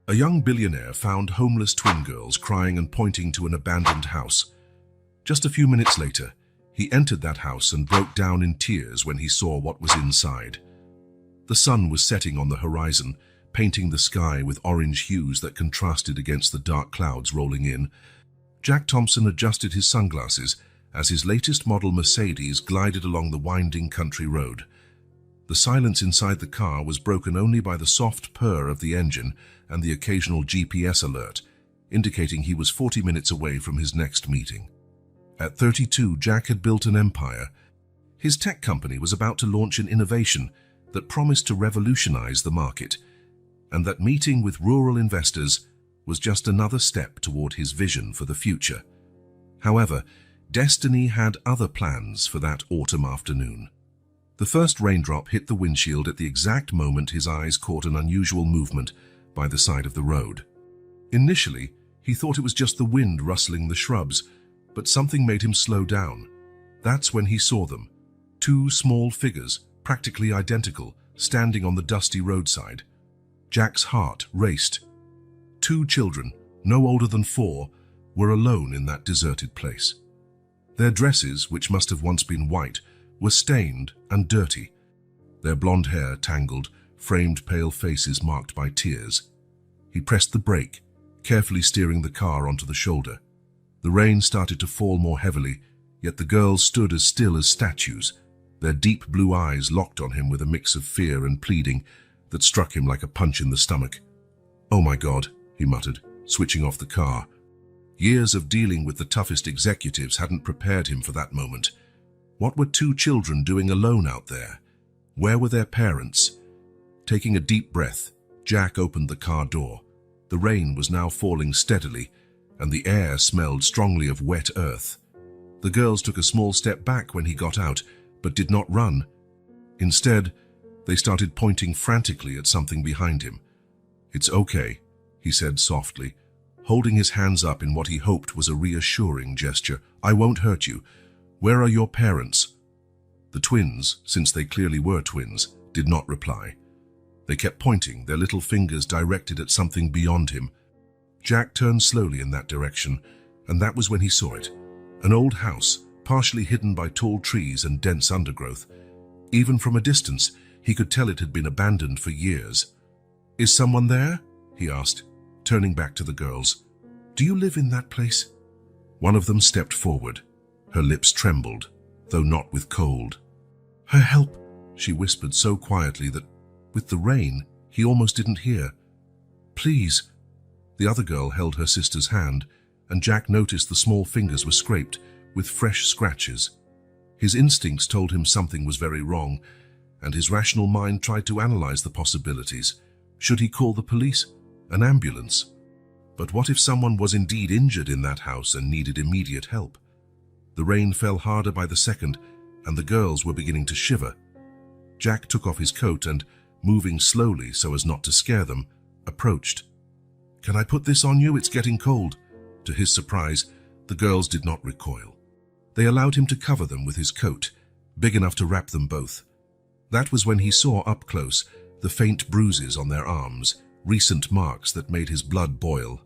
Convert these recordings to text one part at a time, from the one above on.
A young billionaire found homeless twin girls crying and pointing to an abandoned house. Just a few minutes later, he entered that house and broke down in tears when he saw what was inside. The sun was setting on the horizon, painting the sky with orange hues that contrasted against the dark clouds rolling in. Jack Thompson adjusted his sunglasses as his latest model Mercedes glided along the winding country road. The silence inside the car was broken only by the soft purr of the engine and the occasional GPS alert, indicating he was 40 minutes away from his next meeting. At 32, Jack had built an empire. His tech company was about to launch an innovation that promised to revolutionize the market, and that meeting with rural investors was just another step toward his vision for the future. However, destiny had other plans for that autumn afternoon. The first raindrop hit the windshield at the exact moment his eyes caught an unusual movement by the side of the road. Initially, he thought it was just the wind rustling the shrubs, but something made him slow down. That's when he saw them, two small figures, practically identical, standing on the dusty roadside. Jack's heart raced. Two children, no older than 4, were alone in that deserted place. Their dresses, which must have once been white, were stained and dirty. Their blonde hair tangled, framed pale faces marked by tears. He pressed the brake, carefully steering the car onto the shoulder. The rain started to fall more heavily, yet the girls stood as still as statues, their deep blue eyes locked on him with a mix of fear and pleading that struck him like a punch in the stomach. "Oh my God," he muttered, switching off the car. Years of dealing with the toughest executives hadn't prepared him for that moment. What were two children doing alone out there? Where were their parents? Taking a deep breath, Jack opened the car door. The rain was now falling steadily, and the air smelled strongly of wet earth. The girls took a small step back when he got out, but did not run. Instead, they started pointing frantically at something behind him. "It's okay," he said softly, holding his hands up in what he hoped was a reassuring gesture. "I won't hurt you. Where are your parents?" The twins, since they clearly were twins, did not reply. They kept pointing, their little fingers directed at something beyond him. Jack turned slowly in that direction, and that was when he saw it. An old house, partially hidden by tall trees and dense undergrowth. Even from a distance, he could tell it had been abandoned for years. "Is someone there?" he asked, turning back to the girls. "Do you live in that place?" One of them stepped forward. Her lips trembled, though not with cold. "Her help," she whispered so quietly that, with the rain, he almost didn't hear. "Please." The other girl held her sister's hand, and Jack noticed the small fingers were scraped, with fresh scratches. His instincts told him something was very wrong, and his rational mind tried to analyze the possibilities. Should he call the police? An ambulance? But what if someone was indeed injured in that house and needed immediate help? The rain fell harder by the second, and the girls were beginning to shiver. Jack took off his coat and, moving slowly so as not to scare them, approached. "Can I put this on you? It's getting cold." To his surprise, the girls did not recoil. They allowed him to cover them with his coat, big enough to wrap them both. That was when he saw up close the faint bruises on their arms, recent marks that made his blood boil.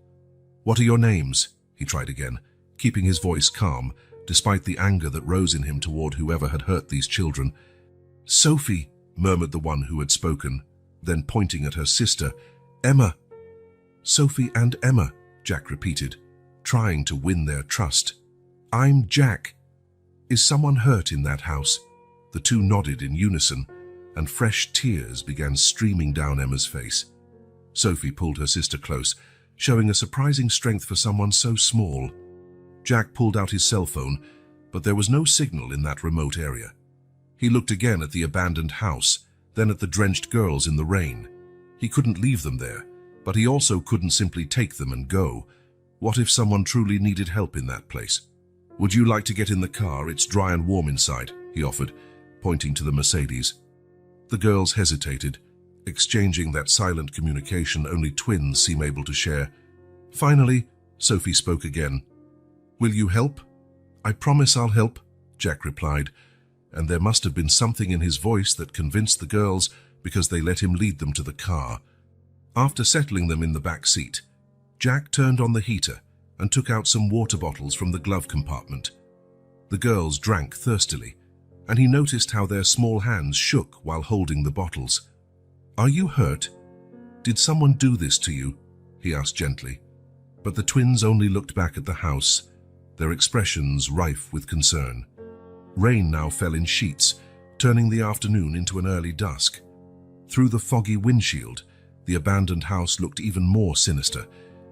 "What are your names?" he tried again, keeping his voice calm, despite the anger that rose in him toward whoever had hurt these children. "Sophie," murmured the one who had spoken, then pointing at her sister, "Emma." "Sophie and Emma," Jack repeated, trying to win their trust. "I'm Jack. Is someone hurt in that house?" The two nodded in unison, and fresh tears began streaming down Emma's face. Sophie pulled her sister close, showing a surprising strength for someone so small. Jack pulled out his cell phone, but there was no signal in that remote area. He looked again at the abandoned house, then at the drenched girls in the rain. He couldn't leave them there, but he also couldn't simply take them and go. What if someone truly needed help in that place? "Would you like to get in the car? It's dry and warm inside," he offered, pointing to the Mercedes. The girls hesitated, exchanging that silent communication only twins seem able to share. Finally, Sophie spoke again. "Will you help?" "I promise I'll help," Jack replied, and there must have been something in his voice that convinced the girls because they let him lead them to the car. After settling them in the back seat, Jack turned on the heater and took out some water bottles from the glove compartment. The girls drank thirstily, and he noticed how their small hands shook while holding the bottles. "Are you hurt? Did someone do this to you?" he asked gently. But the twins only looked back at the house, their expressions rife with concern. Rain now fell in sheets, turning the afternoon into an early dusk. Through the foggy windshield, the abandoned house looked even more sinister,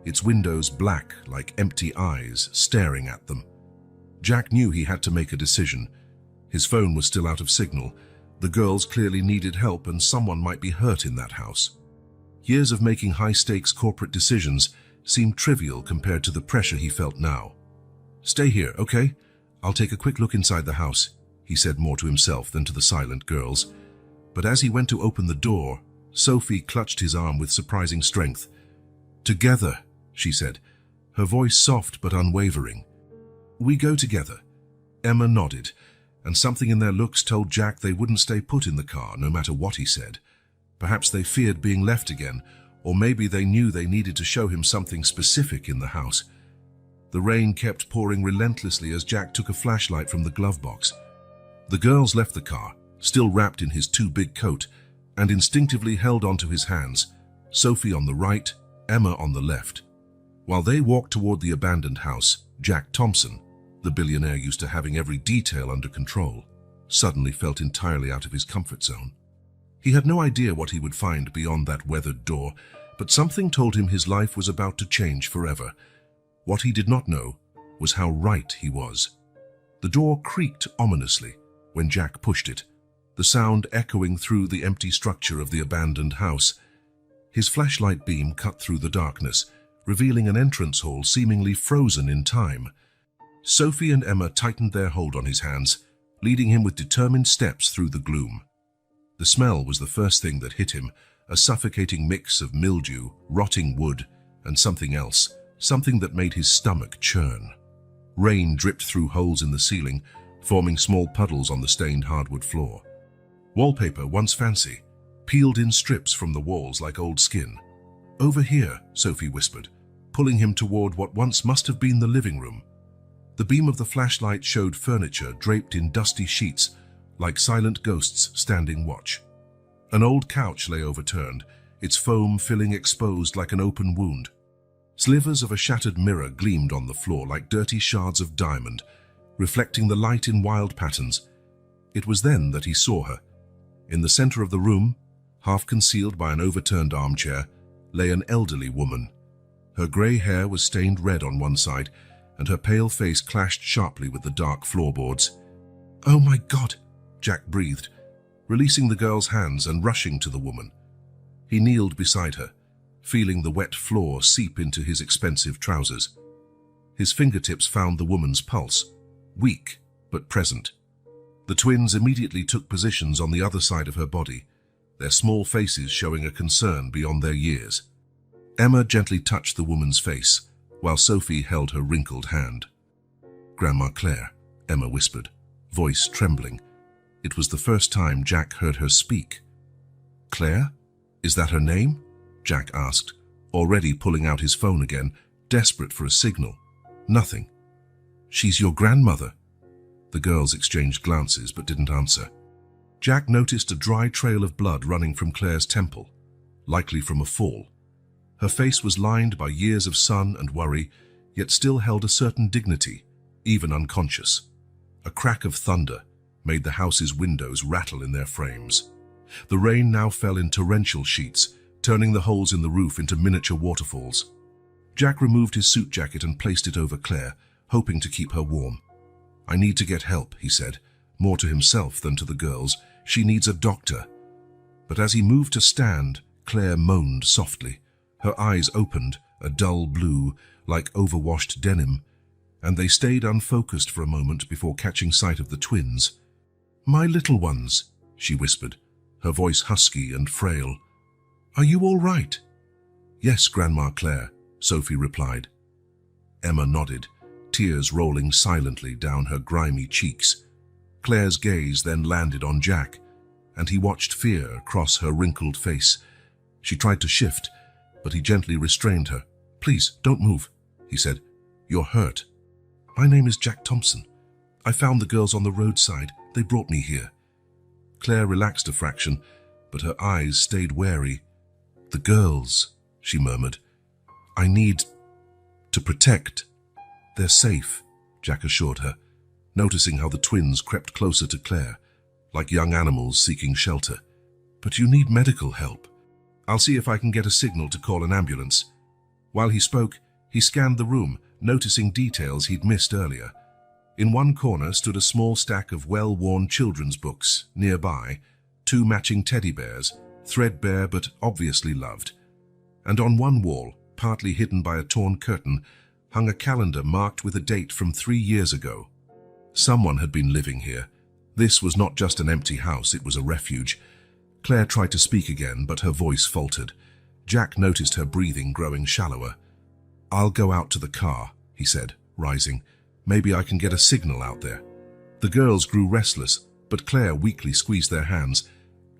its windows black like empty eyes staring at them. Jack knew he had to make a decision. His phone was still out of signal. The girls clearly needed help, and someone might be hurt in that house. Years of making high-stakes corporate decisions seemed trivial compared to the pressure he felt now. "Stay here, okay? I'll take a quick look inside the house," he said, more to himself than to the silent girls. But as he went to open the door, Sophie clutched his arm with surprising strength. "Together," she said, her voice soft but unwavering. "We go together." Emma nodded, and something in their looks told Jack they wouldn't stay put in the car, no matter what he said. Perhaps they feared being left again, or maybe they knew they needed to show him something specific in the house. The rain kept pouring relentlessly as Jack took a flashlight from the glove box. The girls left the car, still wrapped in his too big coat, and instinctively held onto his hands, Sophie on the right, Emma on the left. While they walked toward the abandoned house, Jack Thompson, the billionaire used to having every detail under control, suddenly felt entirely out of his comfort zone. He had no idea what he would find beyond that weathered door, but something told him his life was about to change forever. What he did not know was how right he was. The door creaked ominously when Jack pushed it, the sound echoing through the empty structure of the abandoned house. His flashlight beam cut through the darkness, revealing an entrance hall seemingly frozen in time. Sophie and Emma tightened their hold on his hands, leading him with determined steps through the gloom. The smell was the first thing that hit him, a suffocating mix of mildew, rotting wood, and something else, something that made his stomach churn. Rain dripped through holes in the ceiling, forming small puddles on the stained hardwood floor. Wallpaper, once fancy, peeled in strips from the walls like old skin. "Over here," Sophie whispered, pulling him toward what once must have been the living room. The beam of the flashlight showed furniture draped in dusty sheets, like silent ghosts standing watch. An old couch lay overturned, its foam filling exposed like an open wound. Slivers of a shattered mirror gleamed on the floor like dirty shards of diamond, reflecting the light in wild patterns. It was then that he saw her. In the center of the room, half concealed by an overturned armchair, lay an elderly woman. Her gray hair was stained red on one side, and her pale face clashed sharply with the dark floorboards. "Oh my God," Jack breathed, releasing the girl's hands and rushing to the woman. He kneeled beside her, feeling the wet floor seep into his expensive trousers. His fingertips found the woman's pulse, weak but present. The twins immediately took positions on the other side of her body, their small faces showing a concern beyond their years. Emma gently touched the woman's face, while Sophie held her wrinkled hand. "Grandma Claire," Emma whispered, voice trembling. It was the first time Jack heard her speak. "Claire? Is that her name?" Jack asked, already pulling out his phone again, desperate for a signal. Nothing. "She's your grandmother." The girls exchanged glances but didn't answer. Jack noticed a dry trail of blood running from Claire's temple, likely from a fall. Her face was lined by years of sun and worry, yet still held a certain dignity, even unconscious. A crack of thunder made the house's windows rattle in their frames. The rain now fell in torrential sheets, turning the holes in the roof into miniature waterfalls. Jack removed his suit jacket and placed it over Claire, hoping to keep her warm. "I need to get help," he said, more to himself than to the girls. "She needs a doctor." But as he moved to stand, Claire moaned softly. Her eyes opened, a dull blue, like overwashed denim, and they stayed unfocused for a moment before catching sight of the twins. "My little ones," she whispered, her voice husky and frail. "Are you all right?" "Yes, Grandma Claire," Sophie replied. Emma nodded, tears rolling silently down her grimy cheeks. Claire's gaze then landed on Jack, and he watched fear cross her wrinkled face. She tried to shift, but he gently restrained her. "Please, don't move," he said. "You're hurt." "My name is Jack Thompson. I found the girls on the roadside. They brought me here." Claire relaxed a fraction, but her eyes stayed wary. "The girls," she murmured. "I need to protect." "They're safe," Jack assured her, noticing how the twins crept closer to Claire, like young animals seeking shelter. "But you need medical help. I'll see if I can get a signal to call an ambulance." While he spoke, he scanned the room, noticing details he'd missed earlier. In one corner stood a small stack of well-worn children's books. Nearby, 2 matching teddy bears, threadbare but obviously loved. And on one wall, partly hidden by a torn curtain, hung a calendar marked with a date from 3 years ago. Someone had been living here. This was not just an empty house, it was a refuge. Claire tried to speak again, but her voice faltered. Jack noticed her breathing growing shallower. "I'll go out to the car," he said, rising. "Maybe I can get a signal out there." The girls grew restless, but Claire weakly squeezed their hands.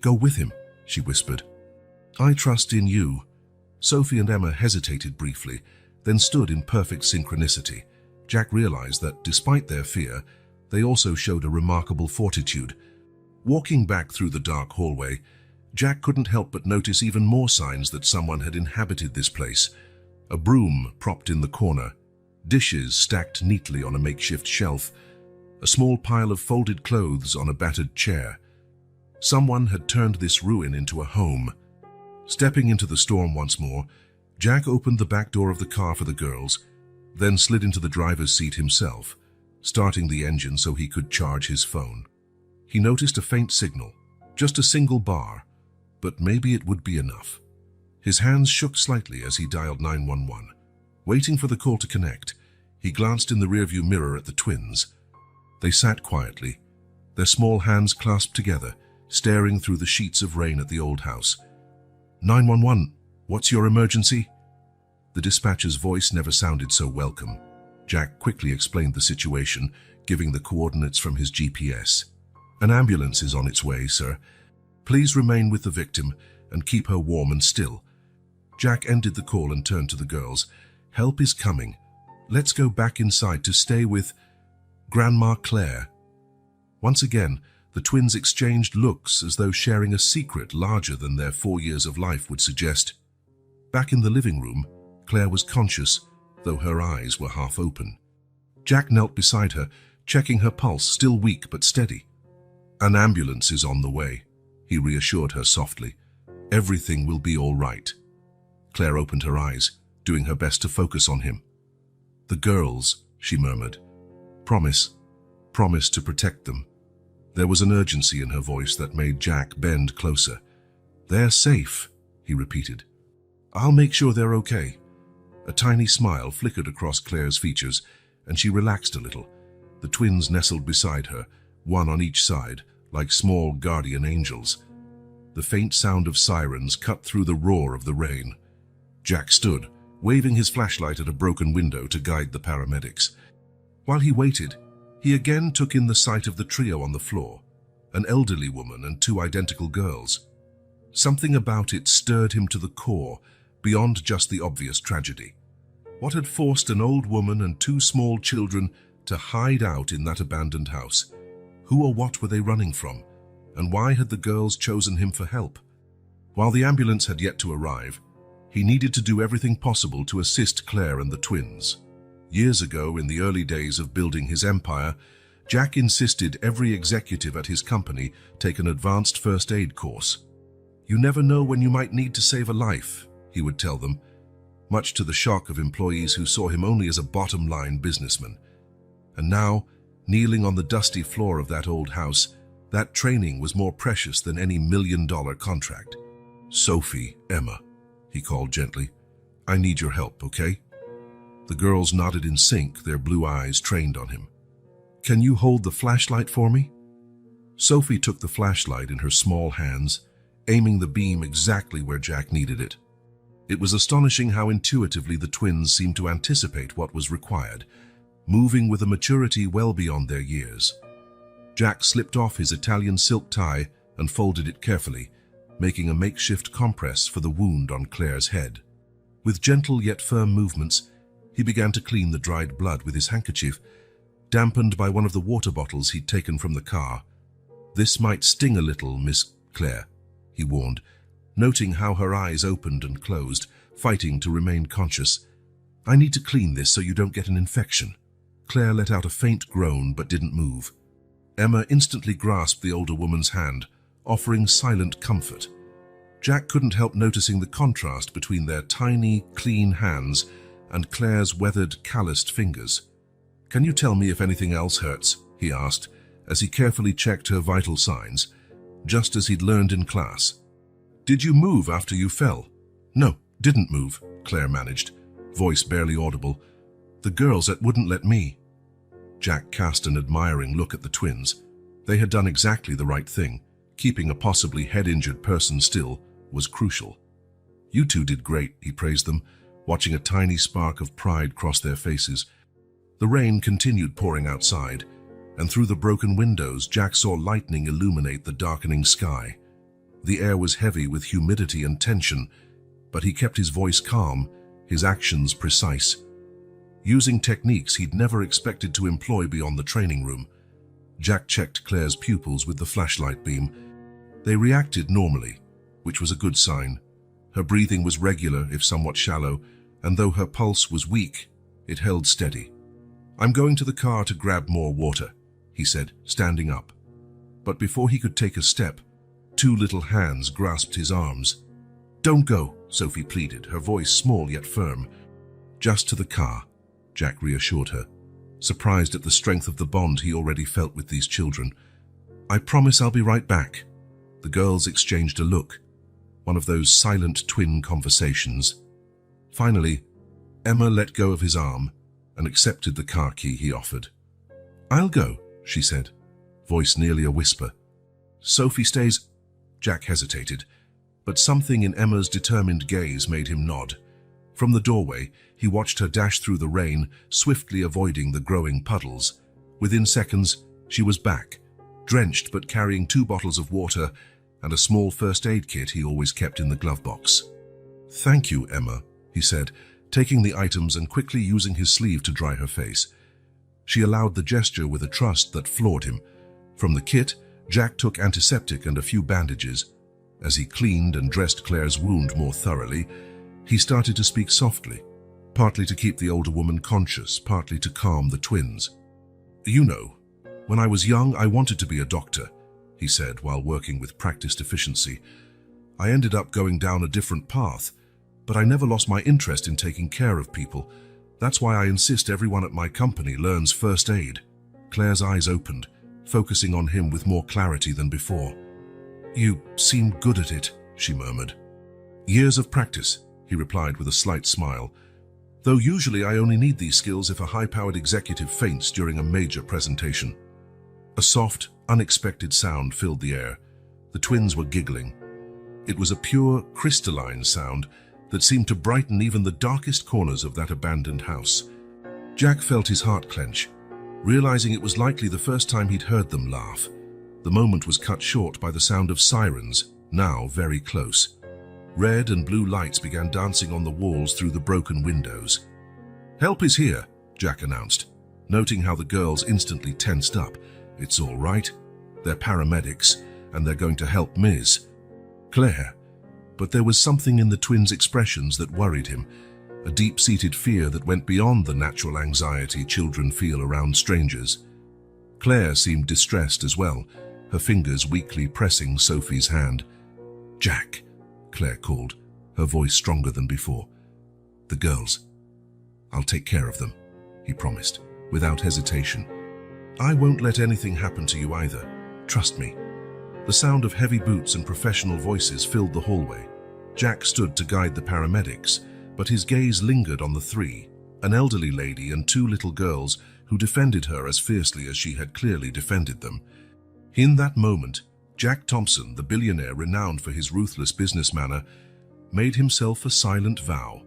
"Go with him," she whispered. "I trust in you." Sophie and Emma hesitated briefly, then stood in perfect synchronicity. Jack realized that, despite their fear, they also showed a remarkable fortitude. Walking back through the dark hallway, Jack couldn't help but notice even more signs that someone had inhabited this place. A broom propped in the corner, dishes stacked neatly on a makeshift shelf, a small pile of folded clothes on a battered chair. Someone had turned this ruin into a home. Stepping into the storm once more, Jack opened the back door of the car for the girls, then slid into the driver's seat himself, starting the engine so he could charge his phone. He noticed a faint signal, just a single bar, but maybe it would be enough. His hands shook slightly as he dialed 911. Waiting for the call to connect, he glanced in the rearview mirror at the twins. They sat quietly, their small hands clasped together, staring through the sheets of rain at the old house. 911, what's your emergency?" The dispatcher's voice never sounded so welcome. Jack quickly explained the situation, giving the coordinates from his GPS. "An ambulance is on its way, sir. Please remain with the victim and keep her warm and still." Jack ended the call and turned to the girls. "Help is coming. Let's go back inside to stay with Grandma Claire." Once again, the twins exchanged looks as though sharing a secret larger than their 4 years of life would suggest. Back in the living room, Claire was conscious, though her eyes were half open. Jack knelt beside her, checking her pulse, still weak but steady. "An ambulance is on the way," he reassured her softly. "Everything will be all right." Claire opened her eyes, doing her best to focus on him. "The girls," she murmured. Promise to protect them." There was an urgency in her voice that made Jack bend closer. "They're safe," he repeated. "I'll make sure they're okay." A tiny smile flickered across Claire's features, and she relaxed a little. The twins nestled beside her, one on each side, like small guardian angels. The faint sound of sirens cut through the roar of the rain. Jack stood, waving his flashlight at a broken window to guide the paramedics. While he waited, he again took in the sight of the trio on the floor, an elderly woman and 2 identical girls. Something about it stirred him to the core, beyond just the obvious tragedy. What had forced an old woman and 2 small children to hide out in that abandoned house? Who or what were they running from? And why had the girls chosen him for help? While the ambulance had yet to arrive, he needed to do everything possible to assist Claire and the twins. Years ago, in the early days of building his empire, Jack insisted every executive at his company take an advanced first aid course. "You never know when you might need to save a life," he would tell them, much to the shock of employees who saw him only as a bottom-line businessman. And now, kneeling on the dusty floor of that old house, that training was more precious than any $1-million contract. "Sophie, Emma," he called gently, "I need your help, okay?" The girls nodded in sync, their blue eyes trained on him. "Can you hold the flashlight for me?" Sophie took the flashlight in her small hands, aiming the beam exactly where Jack needed it. It was astonishing how intuitively the twins seemed to anticipate what was required, moving with a maturity well beyond their years. Jack slipped off his Italian silk tie and folded it carefully, making a makeshift compress for the wound on Claire's head. With gentle yet firm movements, he began to clean the dried blood with his handkerchief, dampened by one of the water bottles he'd taken from the car. "This might sting a little, Miss Claire," he warned, noting how her eyes opened and closed, fighting to remain conscious. "I need to clean this so you don't get an infection." Claire let out a faint groan but didn't move. Emma instantly grasped the older woman's hand, offering silent comfort. Jack couldn't help noticing the contrast between their tiny, clean hands and Claire's weathered, calloused fingers. "Can you tell me if anything else hurts?" he asked, as he carefully checked her vital signs, just as he'd learned in class. "Did you move after you fell?" "No, didn't move," Claire managed, voice barely audible. "The girls wouldn't let me." Jack cast an admiring look at the twins. They had done exactly the right thing. Keeping a possibly head-injured person still was crucial. "You two did great," he praised them, watching a tiny spark of pride cross their faces. The rain continued pouring outside, and through the broken windows Jack saw lightning illuminate the darkening sky. The air was heavy with humidity and tension, but he kept his voice calm, his actions precise. Using techniques he'd never expected to employ beyond the training room, Jack checked Claire's pupils with the flashlight beam. They reacted normally, which was a good sign. Her breathing was regular, if somewhat shallow, and though her pulse was weak, it held steady. "I'm going to the car to grab more water," he said, standing up. But before he could take a step, two little hands grasped his arms. "Don't go," Sophie pleaded, her voice small yet firm. "Just to the car," Jack reassured her, surprised at the strength of the bond he already felt with these children. "I promise I'll be right back." The girls exchanged a look, one of those silent twin conversations. Finally, Emma let go of his arm and accepted the car key he offered. "I'll go," she said, voice nearly a whisper. "Sophie stays—" Jack hesitated, but something in Emma's determined gaze made him nod. From the doorway, he watched her dash through the rain, swiftly avoiding the growing puddles. Within seconds, she was back, drenched but carrying 2 bottles of water and a small first aid kit he always kept in the glove box. "Thank you, Emma," he said, taking the items and quickly using his sleeve to dry her face. She allowed the gesture with a trust that floored him. From the kit, Jack took antiseptic and a few bandages. As he cleaned and dressed Claire's wound more thoroughly, he started to speak softly, partly to keep the older woman conscious, partly to calm the twins. "You know, when I was young, I wanted to be a doctor," he said while working with practiced efficiency. "I ended up going down a different path, but I never lost my interest in taking care of people. That's why I insist everyone at my company learns first aid." Claire's eyes opened, focusing on him with more clarity than before. "You seem good at it," she murmured. "Years of practice," he replied with a slight smile. "Though usually I only need these skills if a high-powered executive faints during a major presentation." A soft, unexpected sound filled the air. The twins were giggling. It was a pure, crystalline sound that seemed to brighten even the darkest corners of that abandoned house. Jack felt his heart clench, realizing it was likely the first time he'd heard them laugh. The moment was cut short by the sound of sirens, now very close. Red and blue lights began dancing on the walls through the broken windows. "Help is here," Jack announced, noting how the girls instantly tensed up. "It's all right. They're paramedics, and they're going to help Ms. Claire." But there was something in the twins' expressions that worried him, a deep-seated fear that went beyond the natural anxiety children feel around strangers. Claire seemed distressed as well, her fingers weakly pressing Sophie's hand. "Jack," Claire called, her voice stronger than before. "The girls. I'll take care of them," he promised, without hesitation. "I won't let anything happen to you either. Trust me." The sound of heavy boots and professional voices filled the hallway. Jack stood to guide the paramedics, but his gaze lingered on the 3, an elderly lady and 2 little girls who defended her as fiercely as she had clearly defended them. In that moment, Jack Thompson, the billionaire renowned for his ruthless business manner, made himself a silent vow.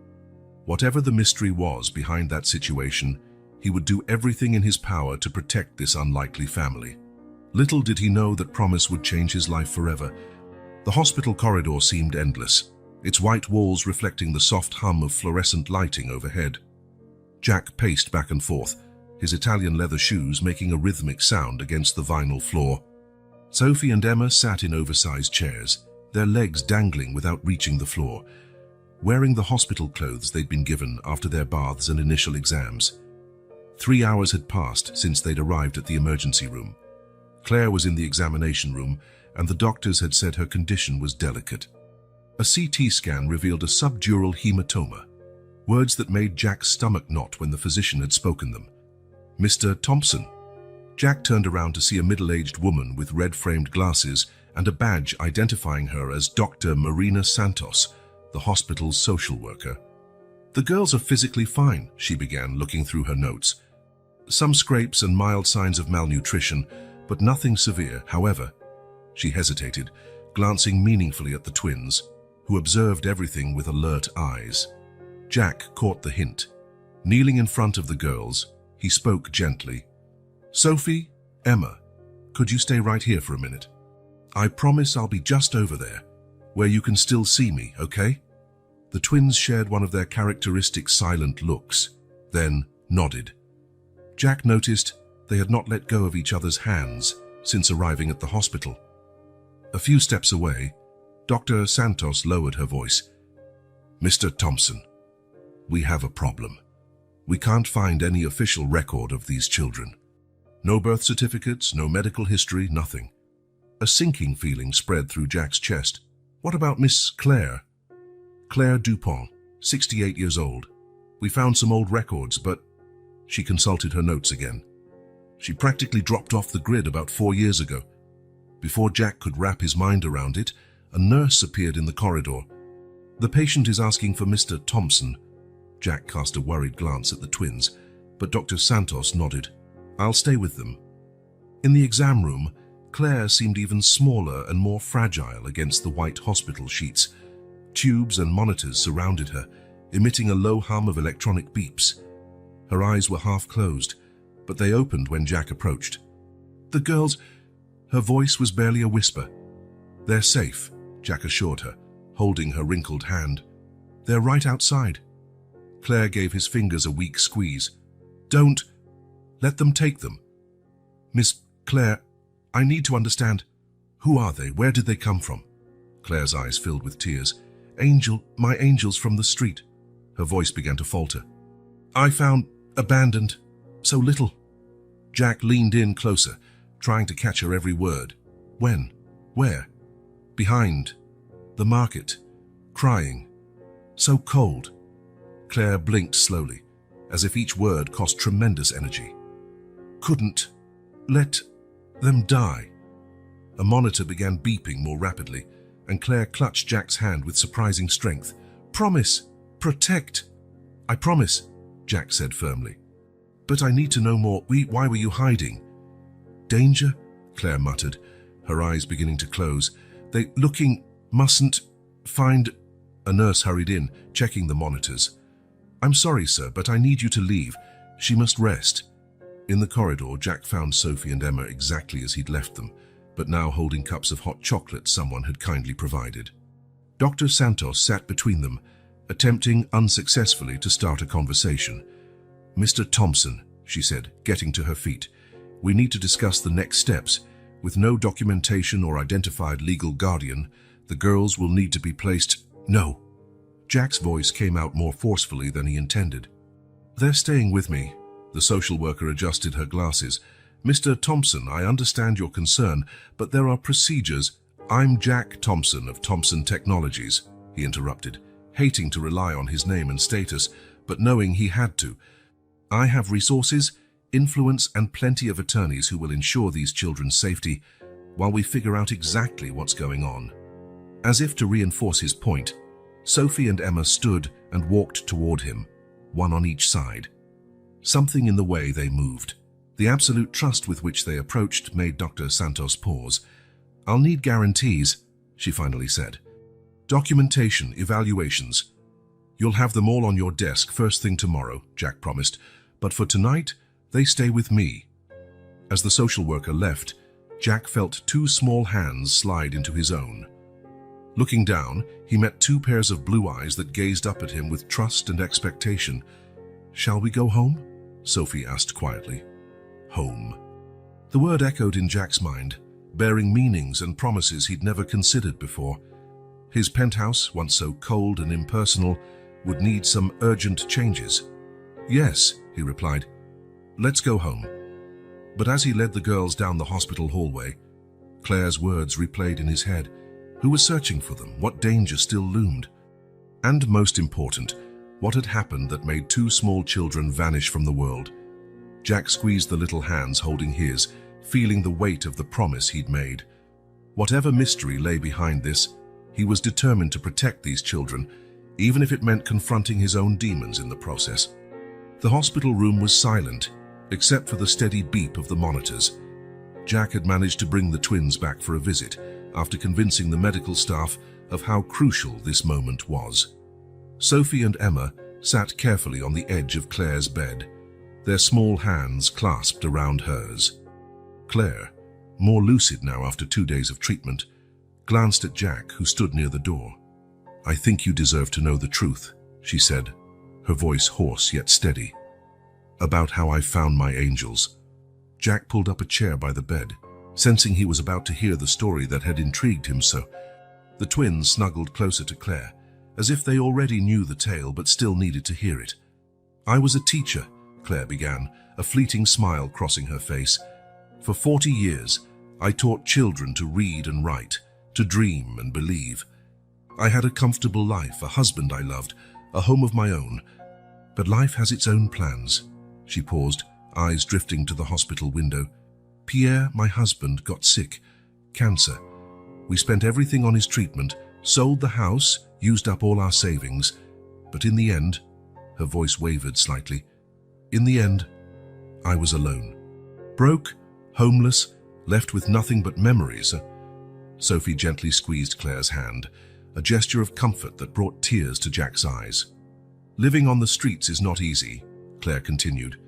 Whatever the mystery was behind that situation, he would do everything in his power to protect this unlikely family. Little did he know that promise would change his life forever. The hospital corridor seemed endless. its white walls reflecting the soft hum of fluorescent lighting overhead. Jack paced back and forth, his Italian leather shoes making a rhythmic sound against the vinyl floor. Sophie and Emma sat in oversized chairs, their legs dangling without reaching the floor, wearing the hospital clothes they'd been given after their baths and initial exams. 3 hours had passed since they'd arrived at the emergency room. Claire was in the examination room, and the doctors had said her condition was delicate. A CT scan revealed a subdural hematoma, words that made Jack's stomach knot when the physician had spoken them. "Mr. Thompson." Jack turned around to see a middle-aged woman with red-framed glasses and a badge identifying her as Dr. Marina Santos, the hospital's social worker. "The girls are physically fine," she began, looking through her notes. "Some scrapes and mild signs of malnutrition, but nothing severe, however." She hesitated, glancing meaningfully at the twins, who observed everything with alert eyes. Jack caught the hint. Kneeling in front of the girls, he spoke gently. "Sophie, Emma, could you stay right here for a minute? I promise I'll be just over there, where you can still see me, okay?" The twins shared one of their characteristic silent looks, then nodded. Jack noticed they had not let go of each other's hands since arriving at the hospital. A few steps away, Dr. Santos lowered her voice. "Mr. Thompson, we have a problem. We can't find any official record of these children. No birth certificates, no medical history, nothing." A sinking feeling spread through Jack's chest. "What about Miss Claire?" "Claire Dupont, 68 years old. We found some old records, but..." She consulted her notes again. "She practically dropped off the grid about 4 years ago." Before Jack could wrap his mind around it, a nurse appeared in the corridor. "The patient is asking for Mr. Thompson." Jack cast a worried glance at the twins, but Dr. Santos nodded. "I'll stay with them." In the exam room, Claire seemed even smaller and more fragile against the white hospital sheets. Tubes and monitors surrounded her, emitting a low hum of electronic beeps. Her eyes were half closed, but they opened when Jack approached. "The girls..." Her voice was barely a whisper. "They're safe," Jack assured her, holding her wrinkled hand. "They're right outside." Claire gave his fingers a weak squeeze. "Don't... let them take them." "Miss Claire, I need to understand. Who are they? Where did they come from?" Claire's eyes filled with tears. My angels from the street." Her voice began to falter. "I found abandoned. So little." Jack leaned in closer, trying to catch her every word. "When? Where?" "Behind the market. Crying. So cold." Claire blinked slowly, as if each word cost tremendous energy. "Couldn't let them die." A monitor began beeping more rapidly, and Claire clutched Jack's hand with surprising strength. "Promise. Protect." "I promise," Jack said firmly. "But I need to know more. Why were you hiding?" "Danger," Claire muttered, her eyes beginning to close. "They mustn't find..." A nurse hurried in, checking the monitors. "I'm sorry, sir, but I need you to leave. She must rest." In the corridor, Jack found Sophie and Emma exactly as he'd left them, but now holding cups of hot chocolate someone had kindly provided. Dr. Santos sat between them, attempting unsuccessfully to start a conversation. "Mr. Thompson," she said, getting to her feet, "we need to discuss the next steps. With no documentation or identified legal guardian, the girls will need to be placed..." "No." Jack's voice came out more forcefully than he intended. "They're staying with me." The social worker adjusted her glasses. "Mr. Thompson, I understand your concern, but there are procedures..." "I'm Jack Thompson of Thompson Technologies," he interrupted, hating to rely on his name and status, but knowing he had to. "I have resources, influence, and plenty of attorneys who will ensure these children's safety while we figure out exactly what's going on." As if to reinforce his point, Sophie and Emma stood and walked toward him, one on each side. Something in the way they moved, the absolute trust with which they approached, made Dr. Santos pause. "I'll need guarantees," she finally said. "Documentation, evaluations. You'll have them all on your desk first thing tomorrow," Jack promised. "But for tonight, they stay with me." As the social worker left, Jack felt two small hands slide into his own. Looking down, he met two pairs of blue eyes that gazed up at him with trust and expectation. "Shall we go home?" Sophie asked quietly. Home. The word echoed in Jack's mind, bearing meanings and promises he'd never considered before. His penthouse, once so cold and impersonal, would need some urgent changes. "Yes," he replied. "Let's go home." But as he led the girls down the hospital hallway, Claire's words replayed in his head. Who was searching for them? What danger still loomed? And most important, what had happened that made two small children vanish from the world? Jack squeezed the little hands holding his, feeling the weight of the promise he'd made. Whatever mystery lay behind this, he was determined to protect these children, even if it meant confronting his own demons in the process. The hospital room was silent, except for the steady beep of the monitors. Jack had managed to bring the twins back for a visit, after convincing the medical staff of how crucial this moment was. Sophie and Emma sat carefully on the edge of Claire's bed, their small hands clasped around hers. Claire, more lucid now after 2 days of treatment, glanced at Jack, who stood near the door. "I think you deserve to know the truth," she said, her voice hoarse yet steady. "About how I found my angels." Jack pulled up a chair by the bed, sensing he was about to hear the story that had intrigued him so. The twins snuggled closer to Claire, as if they already knew the tale but still needed to hear it. "I was a teacher," Claire began, a fleeting smile crossing her face. "For 40 years, I taught children to read and write, to dream and believe. I had a comfortable life, a husband I loved, a home of my own. But life has its own plans." She paused, eyes drifting to the hospital window. "Pierre, my husband, got sick. Cancer. We spent everything on his treatment, sold the house, used up all our savings. But in the end," her voice wavered slightly, "in the end, I was alone. Broke, homeless, left with nothing but memories." Sophie gently squeezed Claire's hand, a gesture of comfort that brought tears to Jack's eyes. "Living on the streets is not easy," Claire continued.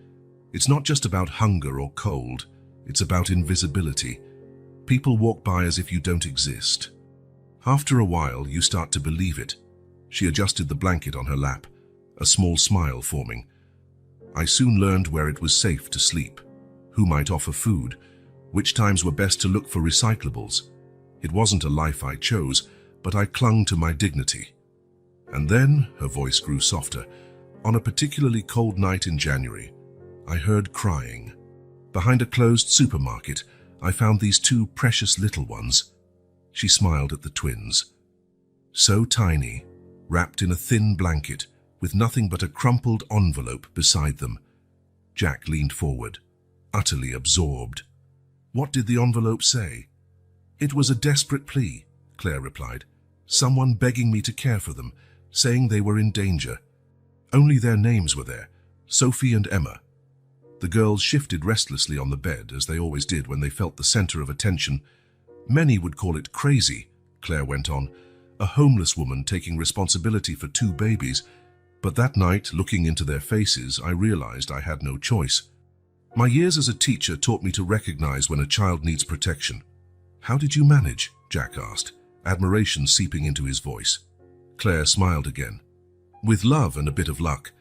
"It's not just about hunger or cold. It's about invisibility. People walk by as if you don't exist. After a while, you start to believe it." She adjusted the blanket on her lap, a small smile forming. "I soon learned where it was safe to sleep, who might offer food, which times were best to look for recyclables. It wasn't a life I chose, but I clung to my dignity. And then," her voice grew softer, "on a particularly cold night in January, I heard crying. Behind a closed supermarket, I found these two precious little ones." She smiled at the twins. "So tiny, wrapped in a thin blanket, with nothing but a crumpled envelope beside them." Jack leaned forward, utterly absorbed. "What did the envelope say?" "It was a desperate plea," Claire replied. "Someone begging me to care for them, saying they were in danger. Only their names were there, Sophie and Emma." The girls shifted restlessly on the bed, as they always did when they felt the center of attention. "Many would call it crazy," Claire went on, "a homeless woman taking responsibility for 2 babies. But that night, looking into their faces, I realized I had no choice. My years as a teacher taught me to recognize when a child needs protection." "How did you manage?" Jack asked, admiration seeping into his voice. Claire smiled again. "With love and a bit of luck.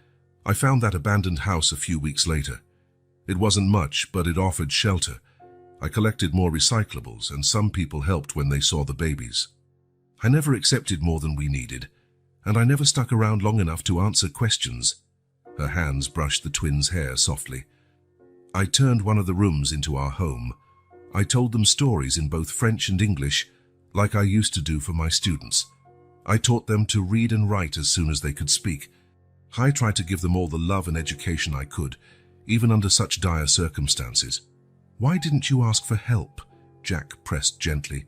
I found that abandoned house a few weeks later. It wasn't much, but it offered shelter. I collected more recyclables, and some people helped when they saw the babies. I never accepted more than we needed, and I never stuck around long enough to answer questions." Her hands brushed the twins' hair softly. "I turned one of the rooms into our home. I told them stories in both French and English, like I used to do for my students. I taught them to read and write as soon as they could speak. I tried to give them all the love and education I could, even under such dire circumstances." "Why didn't you ask for help?" Jack pressed gently.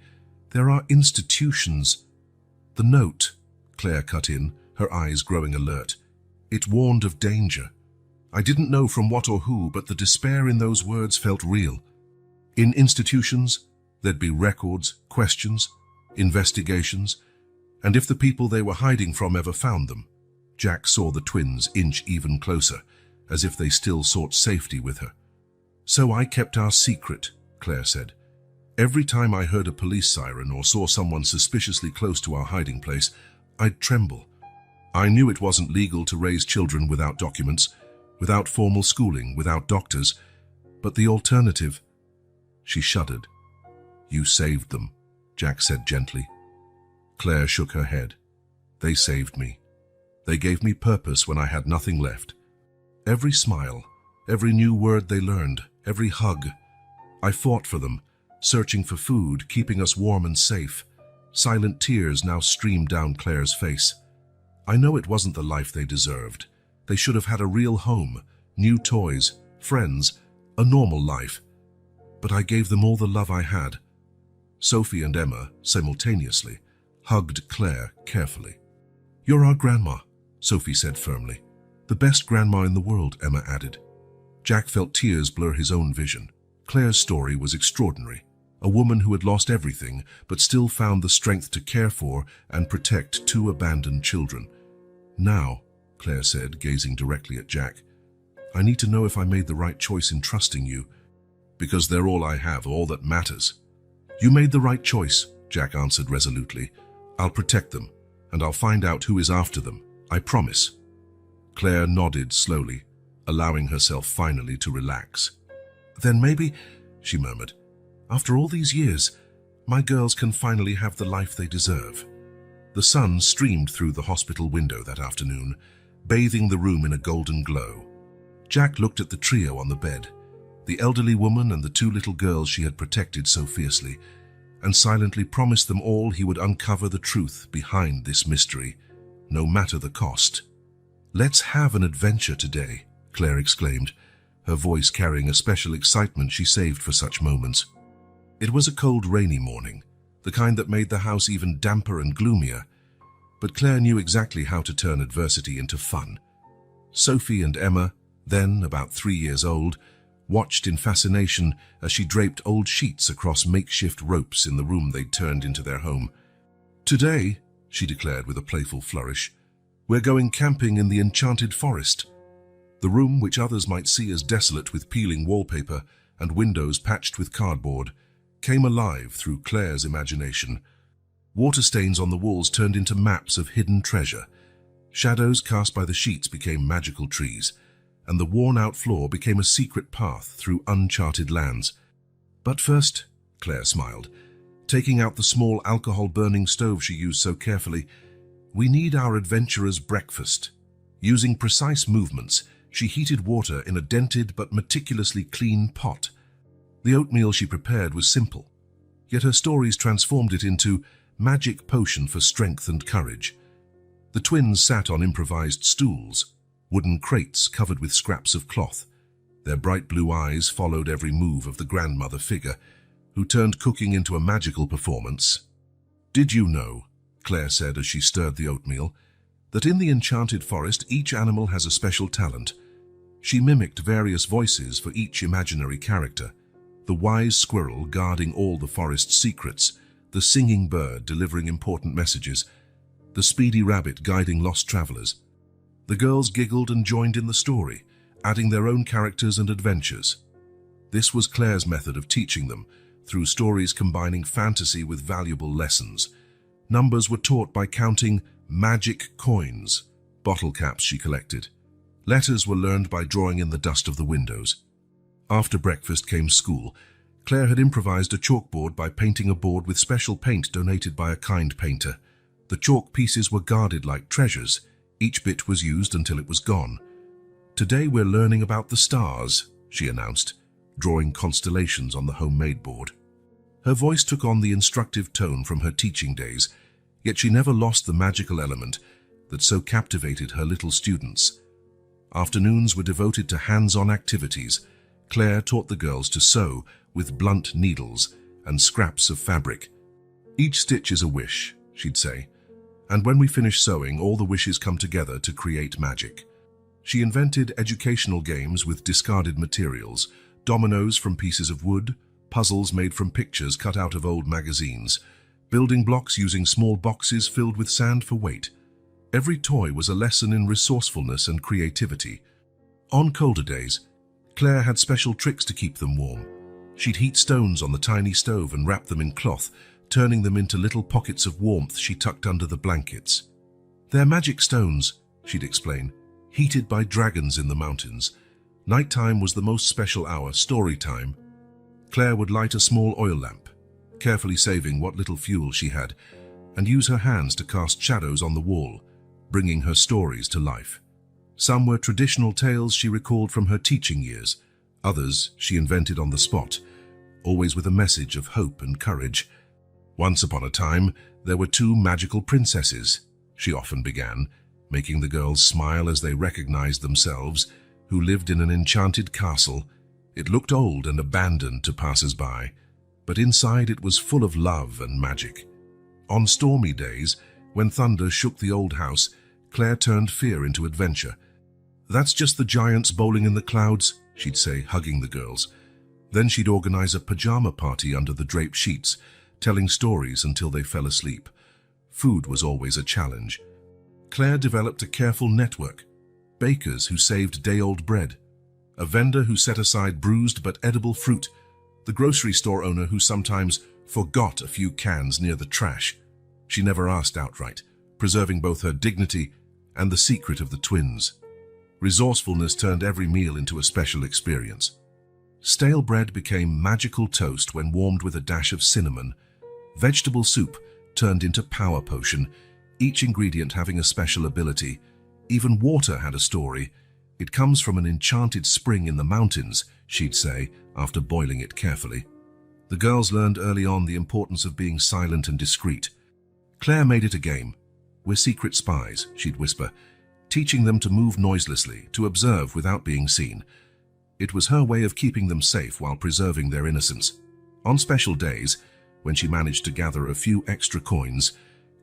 "There are institutions." "The note," Claire cut in, her eyes growing alert. "It warned of danger. I didn't know from what or who, but the despair in those words felt real. In institutions, there'd be records, questions, investigations, and if the people they were hiding from ever found them." Jack saw the twins inch even closer, as if they still sought safety with her. "So I kept our secret," Claire said. Every time I heard a police siren or saw someone suspiciously close to our hiding place, I'd tremble. I knew it wasn't legal to raise children without documents, without formal schooling, without doctors, but the alternative. She shuddered. You saved them, Jack said gently. Claire shook her head. They saved me. They gave me purpose when I had nothing left. Every smile, every new word they learned, every hug. I fought for them, searching for food, keeping us warm and safe. Silent tears now streamed down Claire's face. I know it wasn't the life they deserved. They should have had a real home, new toys, friends, a normal life. But I gave them all the love I had. Sophie and Emma, simultaneously, hugged Claire carefully. You're our grandma, Sophie said firmly. The best grandma in the world, Emma added. Jack felt tears blur his own vision. Claire's story was extraordinary. A woman who had lost everything, but still found the strength to care for and protect two abandoned children. Now, Claire said, gazing directly at Jack, I need to know if I made the right choice in trusting you, because they're all I have, all that matters. You made the right choice, Jack answered resolutely. I'll protect them, and I'll find out who is after them. I promise. Claire nodded slowly, allowing herself finally to relax. Then maybe, she murmured, after all these years, my girls can finally have the life they deserve. The sun streamed through the hospital window that afternoon, bathing the room in a golden glow. Jack looked at the trio on the bed, the elderly woman and the two little girls she had protected so fiercely, and silently promised them all he would uncover the truth behind this mystery, no matter the cost. Let's have an adventure today, Claire exclaimed, her voice carrying a special excitement she saved for such moments. It was a cold, rainy morning, the kind that made the house even damper and gloomier, but Claire knew exactly how to turn adversity into fun. Sophie and Emma, then about 3 years old, watched in fascination as she draped old sheets across makeshift ropes in the room they'd turned into their home. Today, she declared with a playful flourish, we're going camping in the enchanted forest. The room, which others might see as desolate with peeling wallpaper and windows patched with cardboard, came alive through Claire's imagination. Water stains on the walls turned into maps of hidden treasure. Shadows cast by the sheets became magical trees, and the worn-out floor became a secret path through uncharted lands. But first, Claire smiled, taking out the small alcohol-burning stove she used so carefully, we need our adventurer's breakfast. Using precise movements, she heated water in a dented but meticulously clean pot. The oatmeal she prepared was simple, yet her stories transformed it into magic potion for strength and courage. The twins sat on improvised stools, wooden crates covered with scraps of cloth. Their bright blue eyes followed every move of the grandmother figure, who turned cooking into a magical performance. Did you know, Claire said as she stirred the oatmeal, that in the enchanted forest each animal has a special talent? She mimicked various voices for each imaginary character. The wise squirrel guarding all the forest's secrets, the singing bird delivering important messages, the speedy rabbit guiding lost travelers. The girls giggled and joined in the story, adding their own characters and adventures. This was Claire's method of teaching them, through stories combining fantasy with valuable lessons. Numbers were taught by counting magic coins, bottle caps she collected. Letters were learned by drawing in the dust of the windows. After breakfast came school. Claire had improvised a chalkboard by painting a board with special paint donated by a kind painter. The chalk pieces were guarded like treasures. Each bit was used until it was gone. Today we're learning about the stars, she announced, drawing constellations on the homemade board. Her voice took on the instructive tone from her teaching days, yet she never lost the magical element that so captivated her little students. Afternoons were devoted to hands-on activities. Claire taught the girls to sew with blunt needles and scraps of fabric. Each stitch is a wish, she'd say, and when we finish sewing, all the wishes come together to create magic. She invented educational games with discarded materials, dominoes from pieces of wood, puzzles made from pictures cut out of old magazines, building blocks using small boxes filled with sand for weight. Every toy was a lesson in resourcefulness and creativity. On colder days, Claire had special tricks to keep them warm. She'd heat stones on the tiny stove and wrap them in cloth, turning them into little pockets of warmth she tucked under the blankets. "They're magic stones," she'd explain, "heated by dragons in the mountains. Nighttime was the most special hour, story time." Claire would light a small oil lamp, carefully saving what little fuel she had, and use her hands to cast shadows on the wall, bringing her stories to life. Some were traditional tales she recalled from her teaching years, others she invented on the spot, always with a message of hope and courage. "Once upon a time, there were two magical princesses," she often began, making the girls smile as they recognized themselves, who lived in an enchanted castle. It looked old and abandoned to passers-by, but inside it was full of love and magic. On stormy days, when thunder shook the old house, Claire turned fear into adventure. "That's just the giants bowling in the clouds," she'd say, hugging the girls. Then she'd organize a pajama party under the draped sheets, telling stories until they fell asleep. Food was always a challenge. Claire developed a careful network: bakers who saved day-old bread, a vendor who set aside bruised but edible fruit, the grocery store owner who sometimes forgot a few cans near the trash. She never asked outright, preserving both her dignity and the secret of the twins. Resourcefulness turned every meal into a special experience. Stale bread became magical toast when warmed with a dash of cinnamon. Vegetable soup turned into power potion, each ingredient having a special ability. Even water had a story. "It comes from an enchanted spring in the mountains," she'd say, after boiling it carefully. The girls learned early on the importance of being silent and discreet. Claire made it a game. "We're secret spies," she'd whisper, teaching them to move noiselessly, to observe without being seen. It was her way of keeping them safe while preserving their innocence. On special days, when she managed to gather a few extra coins,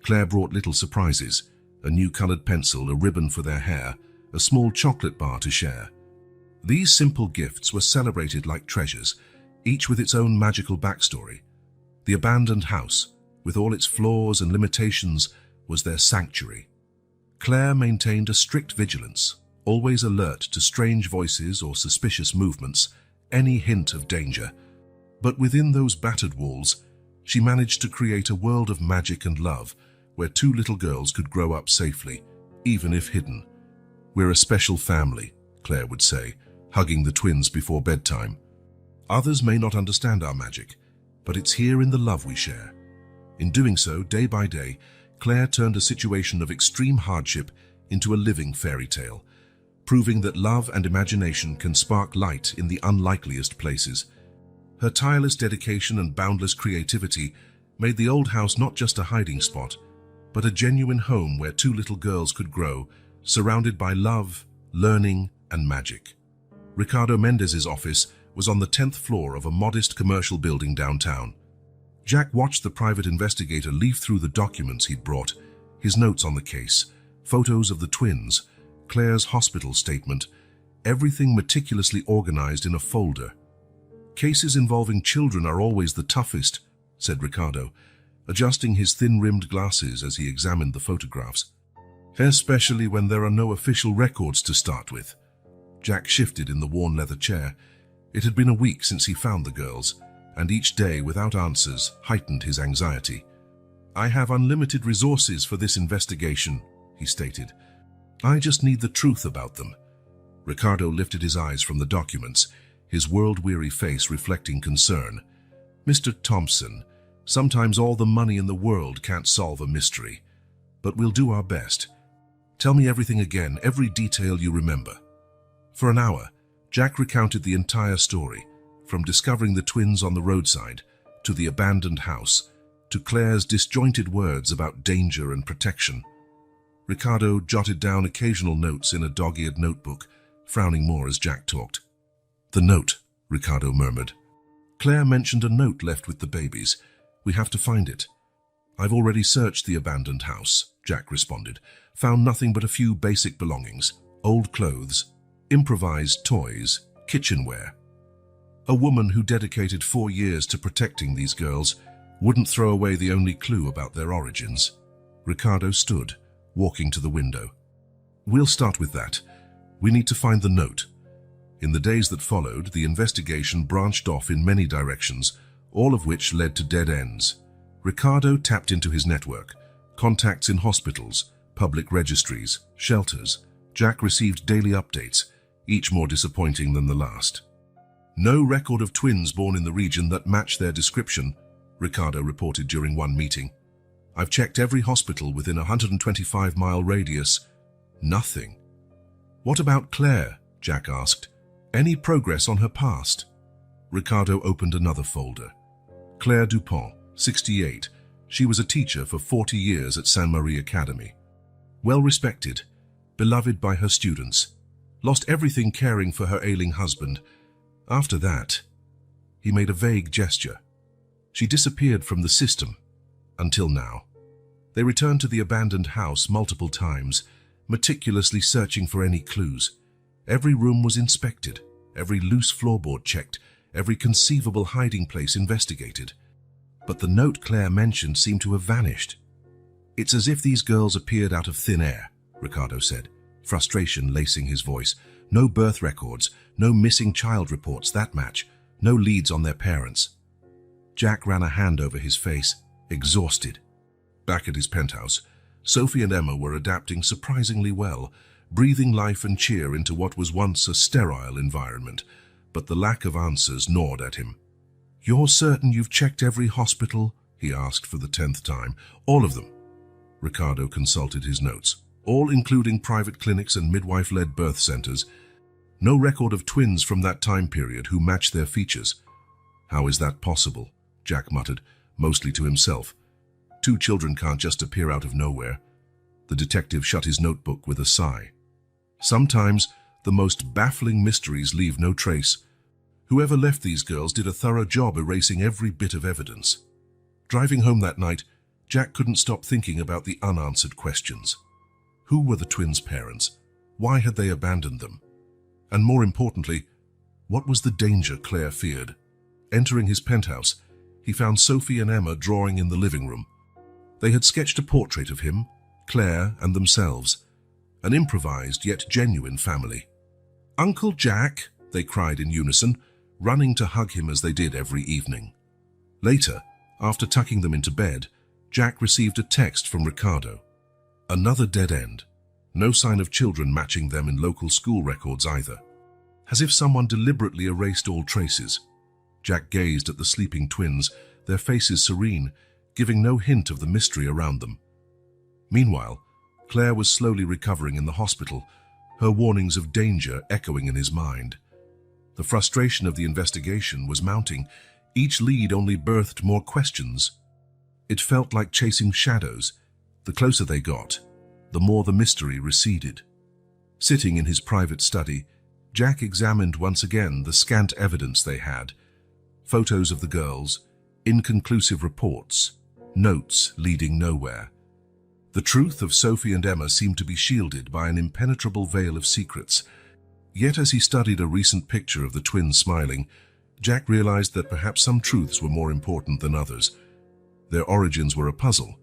Claire brought little surprises: a new colored pencil, a ribbon for their hair, a small chocolate bar to share. These simple gifts were celebrated like treasures, each with its own magical backstory. The abandoned house, with all its flaws and limitations, was their sanctuary. Claire maintained a strict vigilance, always alert to strange voices or suspicious movements, any hint of danger. But within those battered walls, she managed to create a world of magic and love, where two little girls could grow up safely, even if hidden. "We're a special family," Claire would say, hugging the twins before bedtime. "Others may not understand our magic, but it's here in the love we share." In doing so, day by day, Claire turned a situation of extreme hardship into a living fairy tale, proving that love and imagination can spark light in the unlikeliest places. Her tireless dedication and boundless creativity made the old house not just a hiding spot, but a genuine home where two little girls could grow, surrounded by love, learning, and magic. Ricardo Mendez's office was on the 10th floor of a modest commercial building downtown. Jack watched the private investigator leaf through the documents he'd brought, his notes on the case, photos of the twins, Claire's hospital statement, everything meticulously organized in a folder. "Cases involving children are always the toughest," said Ricardo, adjusting his thin-rimmed glasses as he examined the photographs. "Especially when there are no official records to start with." Jack shifted in the worn leather chair. It had been a week since he found the girls, and each day without answers heightened his anxiety. "I have unlimited resources for this investigation," he stated. "I just need the truth about them." Ricardo lifted his eyes from the documents, his world-weary face reflecting concern. "Mr. Thompson, sometimes all the money in the world can't solve a mystery, but we'll do our best. Tell me everything again, every detail you remember." For an hour, Jack recounted the entire story, from discovering the twins on the roadside, to the abandoned house, to Claire's disjointed words about danger and protection. Ricardo jotted down occasional notes in a dog-eared notebook, frowning more as Jack talked. "The note," Ricardo murmured. "Claire mentioned a note left with the babies. We have to find it." "I've already searched the abandoned house," Jack responded. "Found nothing but a few basic belongings, old clothes, improvised toys, kitchenware. A woman who dedicated 4 years to protecting these girls wouldn't throw away the only clue about their origins." Ricardo stood, walking to the window. "We'll start with that. We need to find the note. In the days that followed, the investigation branched off in many directions, all of which led to dead ends. Ricardo tapped into his network, contacts in hospitals, public registries, shelters. Jack received daily updates, each more disappointing than the last. No record of twins born in the region that matched their description, Ricardo reported during one meeting. I've checked every hospital within a 125-mile radius. Nothing. What about Claire? Jack asked. Any progress on her past? Ricardo opened another folder. Claire Dupont, 68. She was a teacher for 40 years at Saint Marie Academy. Well respected, beloved by her students. Lost everything caring for her ailing husband. After that, he made a vague gesture. She disappeared from the system. Until now. They returned to the abandoned house multiple times, meticulously searching for any clues. Every room was inspected, every loose floorboard checked, every conceivable hiding place investigated. But the note Claire mentioned seemed to have vanished. It's as if these girls appeared out of thin air, Ricardo said, frustration lacing his voice. No birth records, no missing child reports that match, no leads on their parents. Jack ran a hand over his face, exhausted. Back at his penthouse, Sophie and Emma were adapting surprisingly well, breathing life and cheer into what was once a sterile environment, but the lack of answers gnawed at him. "You're certain you've checked every hospital?" he asked for the 10th time. "All of them." Ricardo consulted his notes. "All including private clinics and midwife-led birth centers. No record of twins from that time period who match their features." "How is that possible?" Jack muttered, mostly to himself. "Two children can't just appear out of nowhere." The detective shut his notebook with a sigh. Sometimes the most baffling mysteries leave no trace. Whoever left these girls did a thorough job erasing every bit of evidence. Driving home that night, Jack couldn't stop thinking about the unanswered questions. Who were the twins' parents? Why had they abandoned them? And more importantly, what was the danger Claire feared? Entering his penthouse, he found Sophie and Emma drawing in the living room. They had sketched a portrait of him, Claire, and themselves, an improvised yet genuine family. "Uncle Jack!" they cried in unison, running to hug him as they did every evening. Later, after tucking them into bed, Jack received a text from Ricardo. Another dead end. No sign of children matching them in local school records either. As if someone deliberately erased all traces. Jack gazed at the sleeping twins, their faces serene, giving no hint of the mystery around them. Meanwhile, Claire was slowly recovering in the hospital, her warnings of danger echoing in his mind. The frustration of the investigation was mounting. Each lead only birthed more questions. It felt like chasing shadows. The closer they got, the more the mystery receded. Sitting in his private study, Jack examined once again the scant evidence they had. Photos of the girls, inconclusive reports, notes leading nowhere. The truth of Sophie and Emma seemed to be shielded by an impenetrable veil of secrets. Yet as he studied a recent picture of the twins smiling, Jack realized that perhaps some truths were more important than others. Their origins were a puzzle,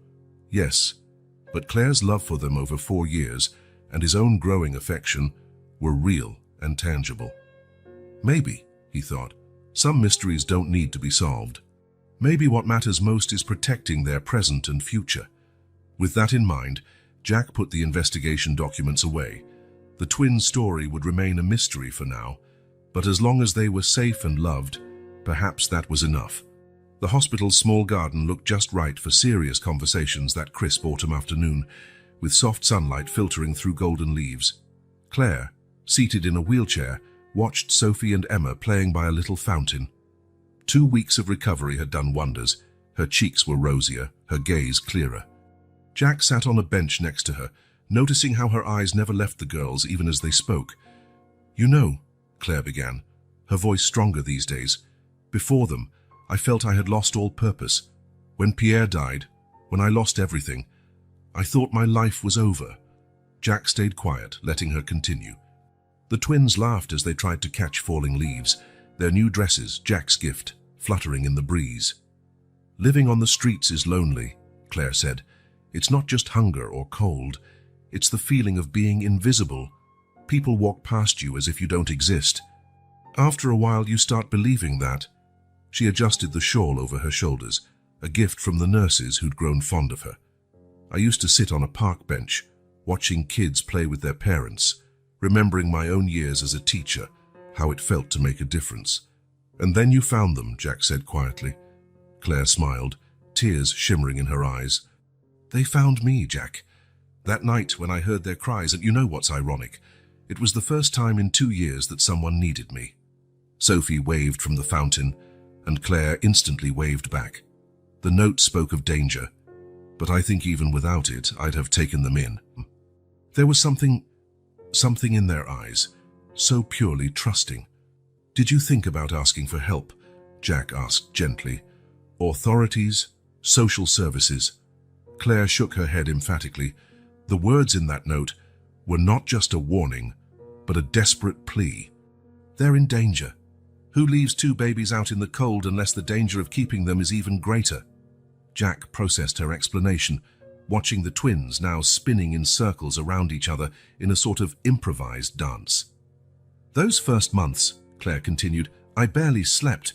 yes, but Claire's love for them over 4 years and his own growing affection were real and tangible. Maybe, he thought, some mysteries don't need to be solved. Maybe what matters most is protecting their present and future. With that in mind, Jack put the investigation documents away. The twins' story would remain a mystery for now, but as long as they were safe and loved, perhaps that was enough. The hospital's small garden looked just right for serious conversations that crisp autumn afternoon, with soft sunlight filtering through golden leaves. Claire, seated in a wheelchair, watched Sophie and Emma playing by a little fountain. 2 weeks of recovery had done wonders. Her cheeks were rosier, her gaze clearer. Jack sat on a bench next to her, noticing how her eyes never left the girls even as they spoke. "You know," Claire began, her voice stronger these days, "before them, I felt I had lost all purpose. When Pierre died, when I lost everything, I thought my life was over." Jack stayed quiet, letting her continue. The twins laughed as they tried to catch falling leaves, their new dresses, Jack's gift, fluttering in the breeze. "Living on the streets is lonely," Claire said. "It's not just hunger or cold. It's the feeling of being invisible. People walk past you as if you don't exist. After a while, you start believing that. She adjusted the shawl over her shoulders, a gift from the nurses who'd grown fond of her. I used to sit on a park bench, watching kids play with their parents, remembering my own years as a teacher, how it felt to make a difference. And then you found them, Jack said quietly. Claire smiled, tears shimmering in her eyes. They found me, Jack. That night when I heard their cries, and you know what's ironic? It was the first time in 2 years that someone needed me. Sophie waved from the fountain, and Claire instantly waved back. The note spoke of danger, but I think even without it, I'd have taken them in. There was something in their eyes, so purely trusting. Did you think about asking for help? Jack asked gently. Authorities, social services. Claire shook her head emphatically. The words in that note were not just a warning, but a desperate plea. They're in danger. Who leaves 2 babies out in the cold unless the danger of keeping them is even greater? Jack processed her explanation, watching the twins now spinning in circles around each other in a sort of improvised dance. Those first months, Claire continued, I barely slept.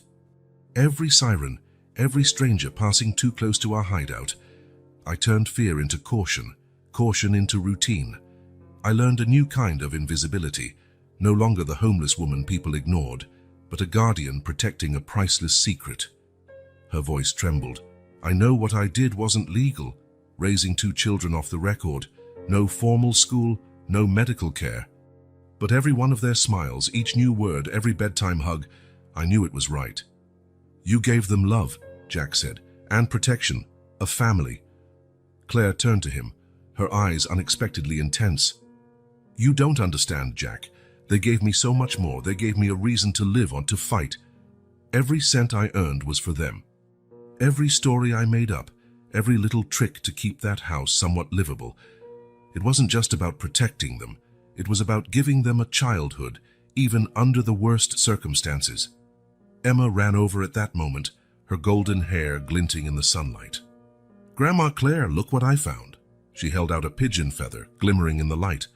Every siren, every stranger passing too close to our hideout, I turned fear into caution, caution into routine. I learned a new kind of invisibility, no longer the homeless woman people ignored, but a guardian protecting a priceless secret. Her voice trembled. I know what I did wasn't legal, raising 2 children off the record, no formal school, no medical care. But every one of their smiles, each new word, every bedtime hug, I knew it was right. You gave them love, Jack said, and protection, a family. Claire turned to him, her eyes unexpectedly intense. You don't understand, Jack. They gave me so much more. They gave me a reason to live on, to fight. Every cent I earned was for them. Every story I made up, every little trick to keep that house somewhat livable. It wasn't just about protecting them. It was about giving them a childhood, even under the worst circumstances. Emma ran over at that moment, her golden hair glinting in the sunlight. Grandma Claire, look what I found. She held out a pigeon feather, glimmering in the light.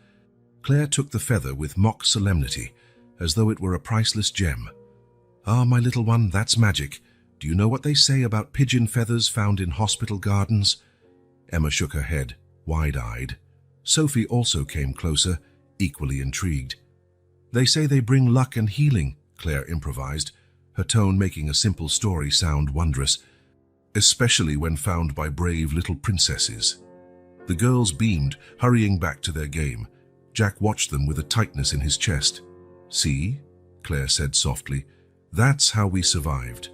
Claire took the feather with mock solemnity, as though it were a priceless gem. Ah, my little one, that's magic. Do you know what they say about pigeon feathers found in hospital gardens? Emma shook her head, wide-eyed. Sophie also came closer, equally intrigued. They say they bring luck and healing, Claire improvised, her tone making a simple story sound wondrous, especially when found by brave little princesses. The girls beamed, hurrying back to their game. Jack watched them with a tightness in his chest. See, Claire said softly, that's how we survived,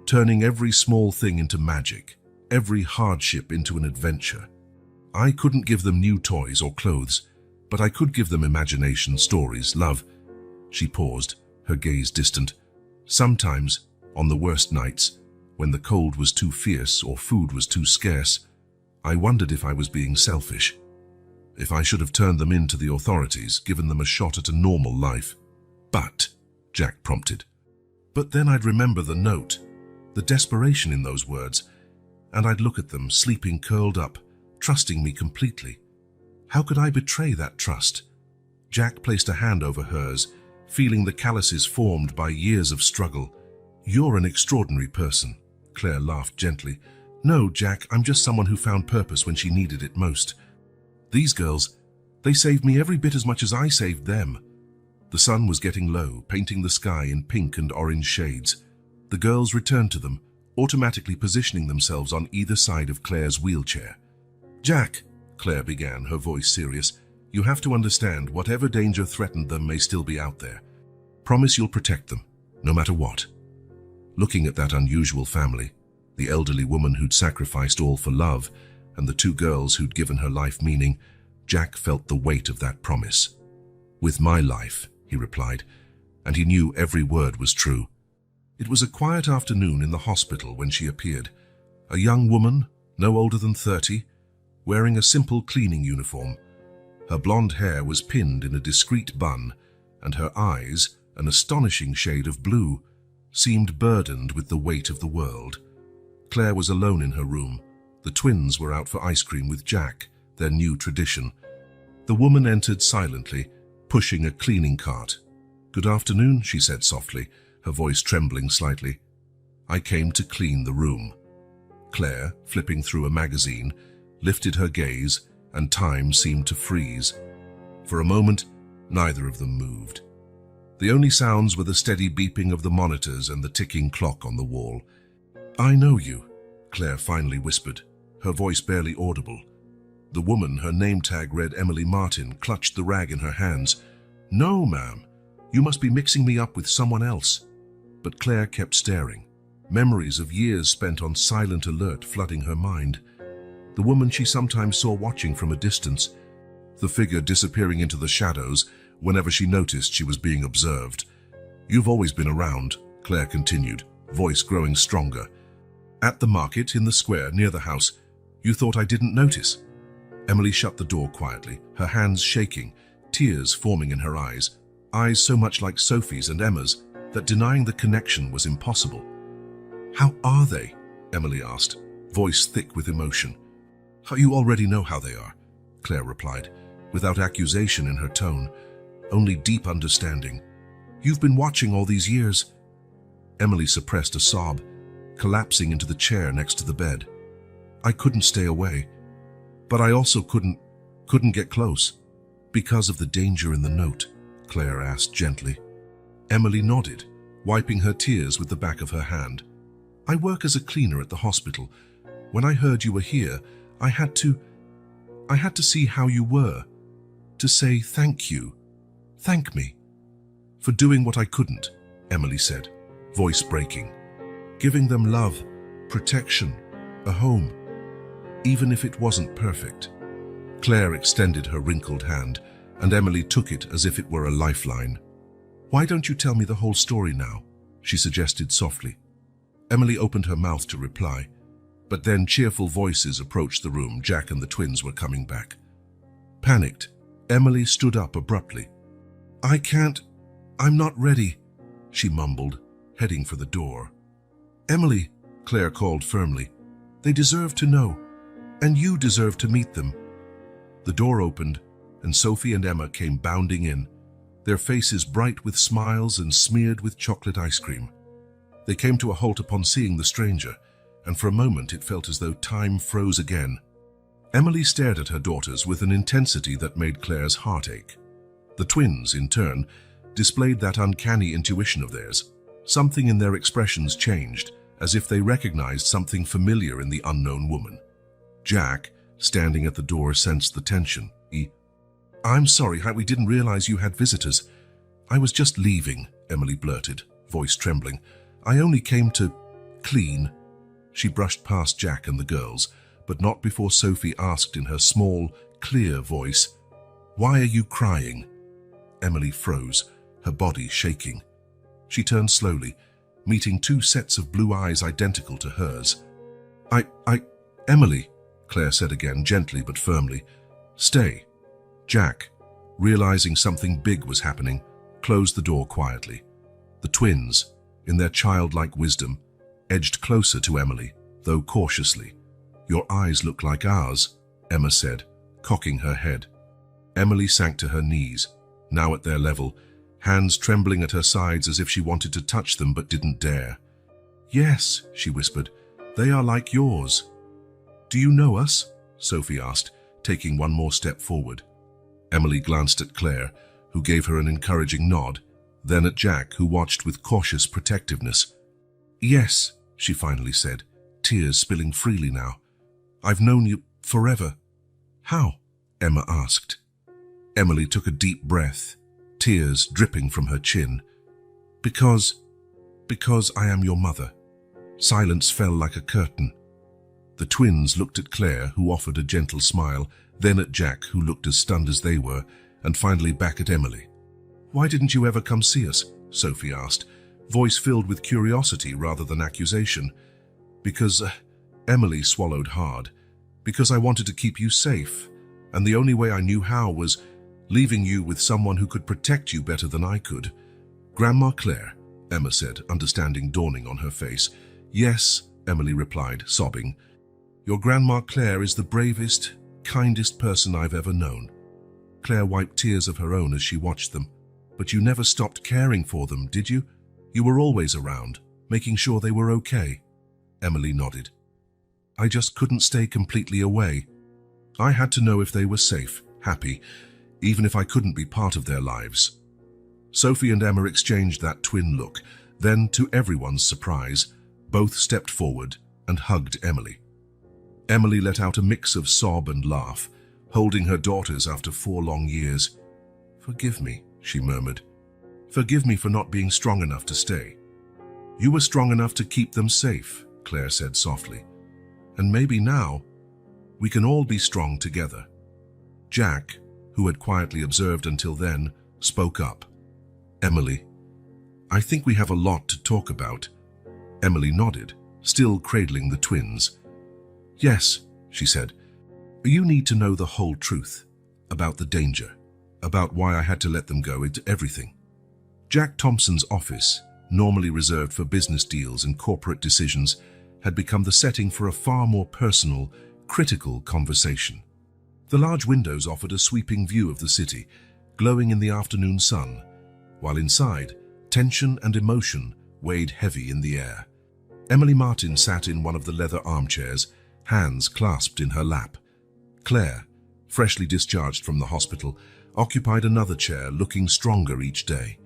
turning every small thing into magic, every hardship into an adventure. I couldn't give them new toys or clothes, but I could give them imagination, stories, love. She paused, her gaze distant. Sometimes, on the worst nights, when the cold was too fierce or food was too scarce, I wondered if I was being selfish. If I should have turned them in to the authorities, given them a shot at a normal life. But, Jack prompted. But then I'd remember the note, the desperation in those words, and I'd look at them, sleeping curled up, trusting me completely. How could I betray that trust? Jack placed a hand over hers, feeling the calluses formed by years of struggle. You're an extraordinary person, Claire laughed gently. No, Jack, I'm just someone who found purpose when she needed it most. These girls, they saved me every bit as much as I saved them. The sun was getting low, painting the sky in pink and orange shades. The girls returned to them, automatically positioning themselves on either side of Claire's wheelchair. Jack, Claire began, her voice serious, you have to understand whatever danger threatened them may still be out there. Promise you'll protect them, no matter what. Looking at that unusual family, the elderly woman who'd sacrificed all for love, and the 2 girls who'd given her life meaning, Jack felt the weight of that promise. With my life, he replied, and he knew every word was true. It was a quiet afternoon in the hospital when she appeared, a young woman, no older than 30, wearing a simple cleaning uniform. Her blonde hair was pinned in a discreet bun, and her eyes, an astonishing shade of blue, seemed burdened with the weight of the world. Claire was alone in her room. The twins were out for ice cream with Jack, their new tradition. The woman entered silently, pushing a cleaning cart. "Good afternoon," she said softly, her voice trembling slightly. "I came to clean the room." Claire, flipping through a magazine, lifted her gaze, and time seemed to freeze. For a moment, neither of them moved. The only sounds were the steady beeping of the monitors and the ticking clock on the wall. "I know you," Claire finally whispered, her voice barely audible. The woman, her name tag read Emily Martin, clutched the rag in her hands. "No, ma'am. You must be mixing me up with someone else." But Claire kept staring, memories of years spent on silent alert flooding her mind. The woman she sometimes saw watching from a distance, the figure disappearing into the shadows whenever she noticed she was being observed. "You've always been around," Claire continued, voice growing stronger. "At the market, in the square, near the house. You thought I didn't notice?" Emily shut the door quietly, her hands shaking, tears forming in her eyes so much like Sophie's and Emma's that denying the connection was impossible. "How are they?" Emily asked, voice thick with emotion. "You already know how they are," Claire replied, without accusation in her tone, only deep understanding. "You've been watching all these years." Emily suppressed a sob, collapsing into the chair next to the bed. "I couldn't stay away, but I also couldn't get close." "Because of the danger in the note?" Claire asked gently. Emily nodded, wiping her tears with the back of her hand. "I work as a cleaner at the hospital. When I heard you were here, I had to see how you were, to say thank you. Thank me for doing what I couldn't," Emily said, voice breaking. "Giving them love, protection, a home, even if it wasn't perfect." Claire extended her wrinkled hand, and Emily took it as if it were a lifeline. "Why don't you tell me the whole story now?" she suggested softly. Emily opened her mouth to reply, but then cheerful voices approached the room. Jack and the twins were coming back. Panicked, Emily stood up abruptly. I'm not ready," she mumbled, heading for the door. "Emily," Claire called firmly, "they deserve to know, and you deserve to meet them." The door opened, and Sophie and Emma came bounding in, their faces bright with smiles and smeared with chocolate ice cream. They came to a halt upon seeing the stranger, and for a moment it felt as though time froze again. Emily stared at her daughters with an intensity that made Claire's heart ache. The twins, in turn, displayed that uncanny intuition of theirs. Something in their expressions changed, as if they recognized something familiar in the unknown woman. Jack, standing at the door, sensed the tension. "I'm sorry, we didn't realize you had visitors. I was just leaving," Emily blurted, voice trembling. "I only came to clean." She brushed past Jack and the girls, but not before Sophie asked in her small, clear voice, "Why are you crying?" Emily froze, her body shaking. She turned slowly, meeting two sets of blue eyes identical to hers. Emily," Claire said again, gently but firmly. "Stay." Jack, realizing something big was happening, closed the door quietly. The twins, in their childlike wisdom, edged closer to Emily, though cautiously. "Your eyes look like ours," Emma said, cocking her head. Emily sank to her knees, now at their level, hands trembling at her sides as if she wanted to touch them but didn't dare. "Yes," she whispered, "they are like yours." "Do you know us?" Sophie asked, taking one more step forward. Emily glanced at Claire, who gave her an encouraging nod, then at Jack, who watched with cautious protectiveness. "Yes," she finally said, tears spilling freely now. "I've known you forever." "How?" Emma asked. Emily took a deep breath, tears dripping from her chin. Because I am your mother." Silence fell like a curtain. The twins looked at Claire, who offered a gentle smile, then at Jack, who looked as stunned as they were, and finally back at Emily. "Why didn't you ever come see us?" Sophie asked, voice filled with curiosity rather than accusation. "Because," Emily swallowed hard, "because I wanted to keep you safe, and the only way I knew how was leaving you with someone who could protect you better than I could." "Grandma Claire," Emma said, understanding dawning on her face. "Yes," Emily replied, sobbing. "Your Grandma Claire is the bravest, kindest person I've ever known." Claire wiped tears of her own as she watched them. But you never stopped caring for them, did you? You were always around, making sure they were okay. Emily nodded. I just couldn't stay completely away. I had to know if they were safe, happy, even if I couldn't be part of their lives. Sophie and Emma exchanged that twin look. Then, to everyone's surprise, both stepped forward and hugged Emily. Emily let out a mix of sob and laugh, holding her daughters after 4 long years. Forgive me, she murmured. Forgive me for not being strong enough to stay. You were strong enough to keep them safe, Claire said softly. And maybe now, we can all be strong together. Jack, who had quietly observed until then, spoke up. Emily, I think we have a lot to talk about. Emily nodded, still cradling the twins. Yes, she said. You need to know the whole truth. About the danger. About why I had to let them go into everything. Jack Thompson's office, normally reserved for business deals and corporate decisions, had become the setting for a far more personal, critical conversation. The large windows offered a sweeping view of the city, glowing in the afternoon sun, while inside, tension and emotion weighed heavy in the air. Emily Martin sat in one of the leather armchairs, hands clasped in her lap. Claire, freshly discharged from the hospital, occupied another chair, looking stronger each day.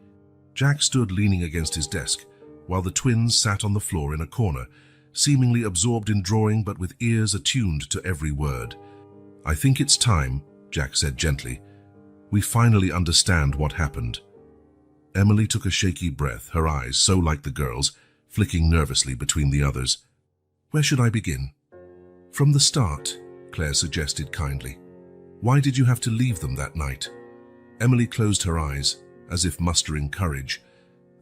Jack stood leaning against his desk, while the twins sat on the floor in a corner, seemingly absorbed in drawing but with ears attuned to every word. I think it's time, Jack said gently. We finally understand what happened. Emily took a shaky breath, her eyes, so like the girls', flicking nervously between the others. Where should I begin? From the start, Claire suggested kindly. Why did you have to leave them that night? Emily closed her eyes, as if mustering courage.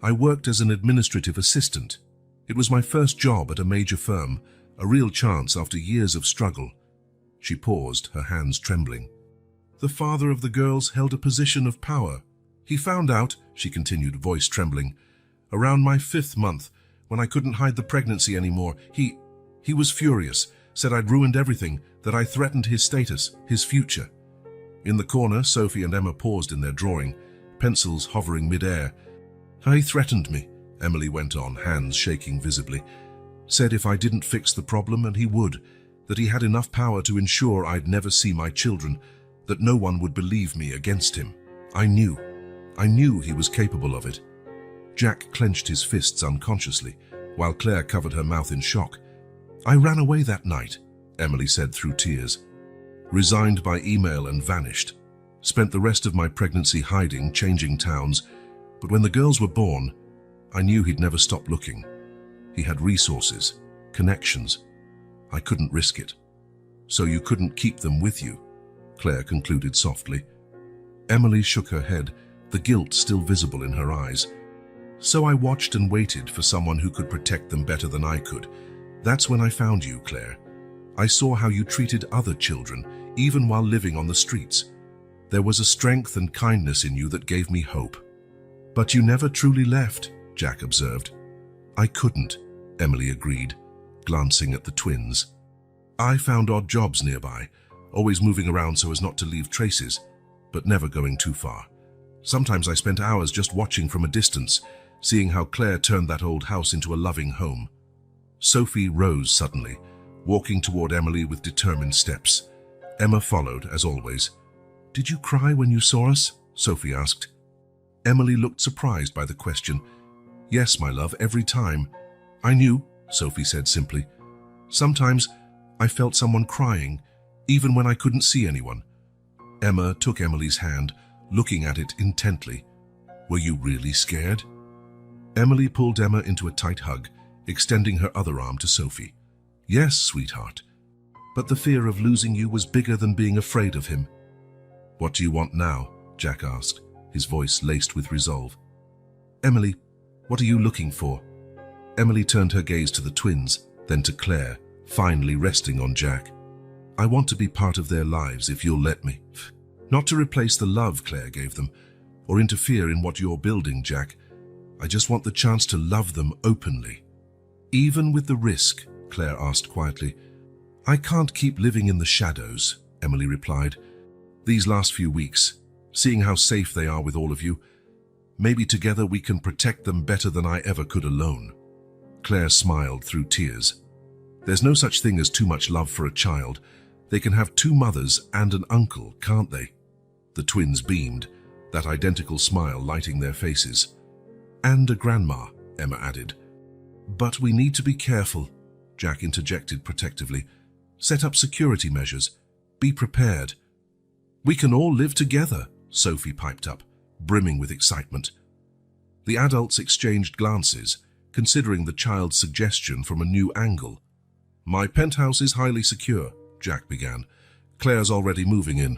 I worked as an administrative assistant. It was my first job at a major firm, a real chance after years of struggle. She paused, her hands trembling. The father of the girls held a position of power. He found out, she continued, voice trembling, around my 5th month, when I couldn't hide the pregnancy anymore. He was furious, said I'd ruined everything, that I threatened his status, his future. In the corner, Sophie and Emma paused in their drawing, pencils hovering mid-air. He threatened me, Emily went on, hands shaking visibly. Said if I didn't fix the problem, and he would, that he had enough power to ensure I'd never see my children, that no one would believe me against him. I knew he was capable of it. Jack clenched his fists unconsciously, while Claire covered her mouth in shock. I ran away that night, Emily said through tears. Resigned by email and vanished. Spent the rest of my pregnancy hiding, changing towns, but when the girls were born, I knew he'd never stop looking. He had resources, connections. I couldn't risk it. So you couldn't keep them with you, Claire concluded softly. Emily shook her head, the guilt still visible in her eyes. So I watched and waited for someone who could protect them better than I could. That's when I found you, Claire. I saw how you treated other children, even while living on the streets. There was a strength and kindness in you that gave me hope. But you never truly left, Jack observed. I couldn't, Emily agreed, glancing at the twins. I found odd jobs nearby, always moving around so as not to leave traces, but never going too far. Sometimes I spent hours just watching from a distance, seeing how Claire turned that old house into a loving home. Sophie rose suddenly, walking toward Emily with determined steps. Emma followed, as always. Did you cry when you saw us? Sophie asked. Emily looked surprised by the question. Yes, my love, every time. I knew, Sophie said simply. Sometimes I felt someone crying, even when I couldn't see anyone. Emma took Emily's hand, looking at it intently. Were you really scared? Emily pulled Emma into a tight hug, extending her other arm to Sophie. Yes, sweetheart. But the fear of losing you was bigger than being afraid of him. What do you want now? Jack asked, his voice laced with resolve. Emily, what are you looking for? Emily turned her gaze to the twins, then to Claire, finally resting on Jack. I want to be part of their lives if you'll let me. Not to replace the love Claire gave them, or interfere in what you're building, Jack. I just want the chance to love them openly. Even with the risk, Claire asked quietly. I can't keep living in the shadows, Emily replied. These last few weeks, seeing how safe they are with all of you, Maybe together we can protect them better than I ever could alone." Claire smiled through tears. "There's no such thing as too much love for a child. They can have two mothers and an uncle, can't they?" The twins beamed, that identical smile lighting their faces. "And a grandma," Emma added. "But we need to be careful," Jack interjected protectively. "Set up security measures. Be prepared." "We can all live together," Sophie piped up, brimming with excitement. The adults exchanged glances, considering the child's suggestion from a new angle. "My penthouse is highly secure," Jack began. "Claire's already moving in."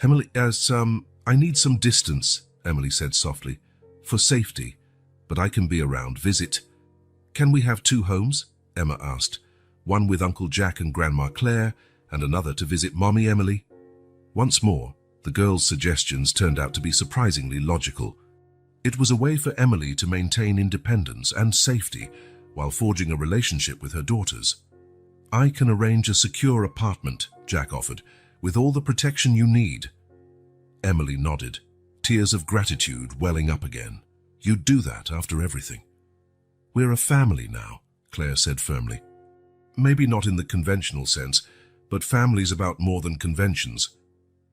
"Emily, I need some distance," Emily said softly. "For safety, but I can be around, visit." "Can we have two homes?" Emma asked. "One with Uncle Jack and Grandma Claire, and another to visit Mommy Emily?" Once more, the girls' suggestions turned out to be surprisingly logical. It was a way for Emily to maintain independence and safety while forging a relationship with her daughters. "I can arrange a secure apartment," Jack offered, "with all the protection you need." Emily nodded, tears of gratitude welling up again. "You'd do that after everything." "We're a family now," Claire said firmly. "Maybe not in the conventional sense, but family's about more than conventions."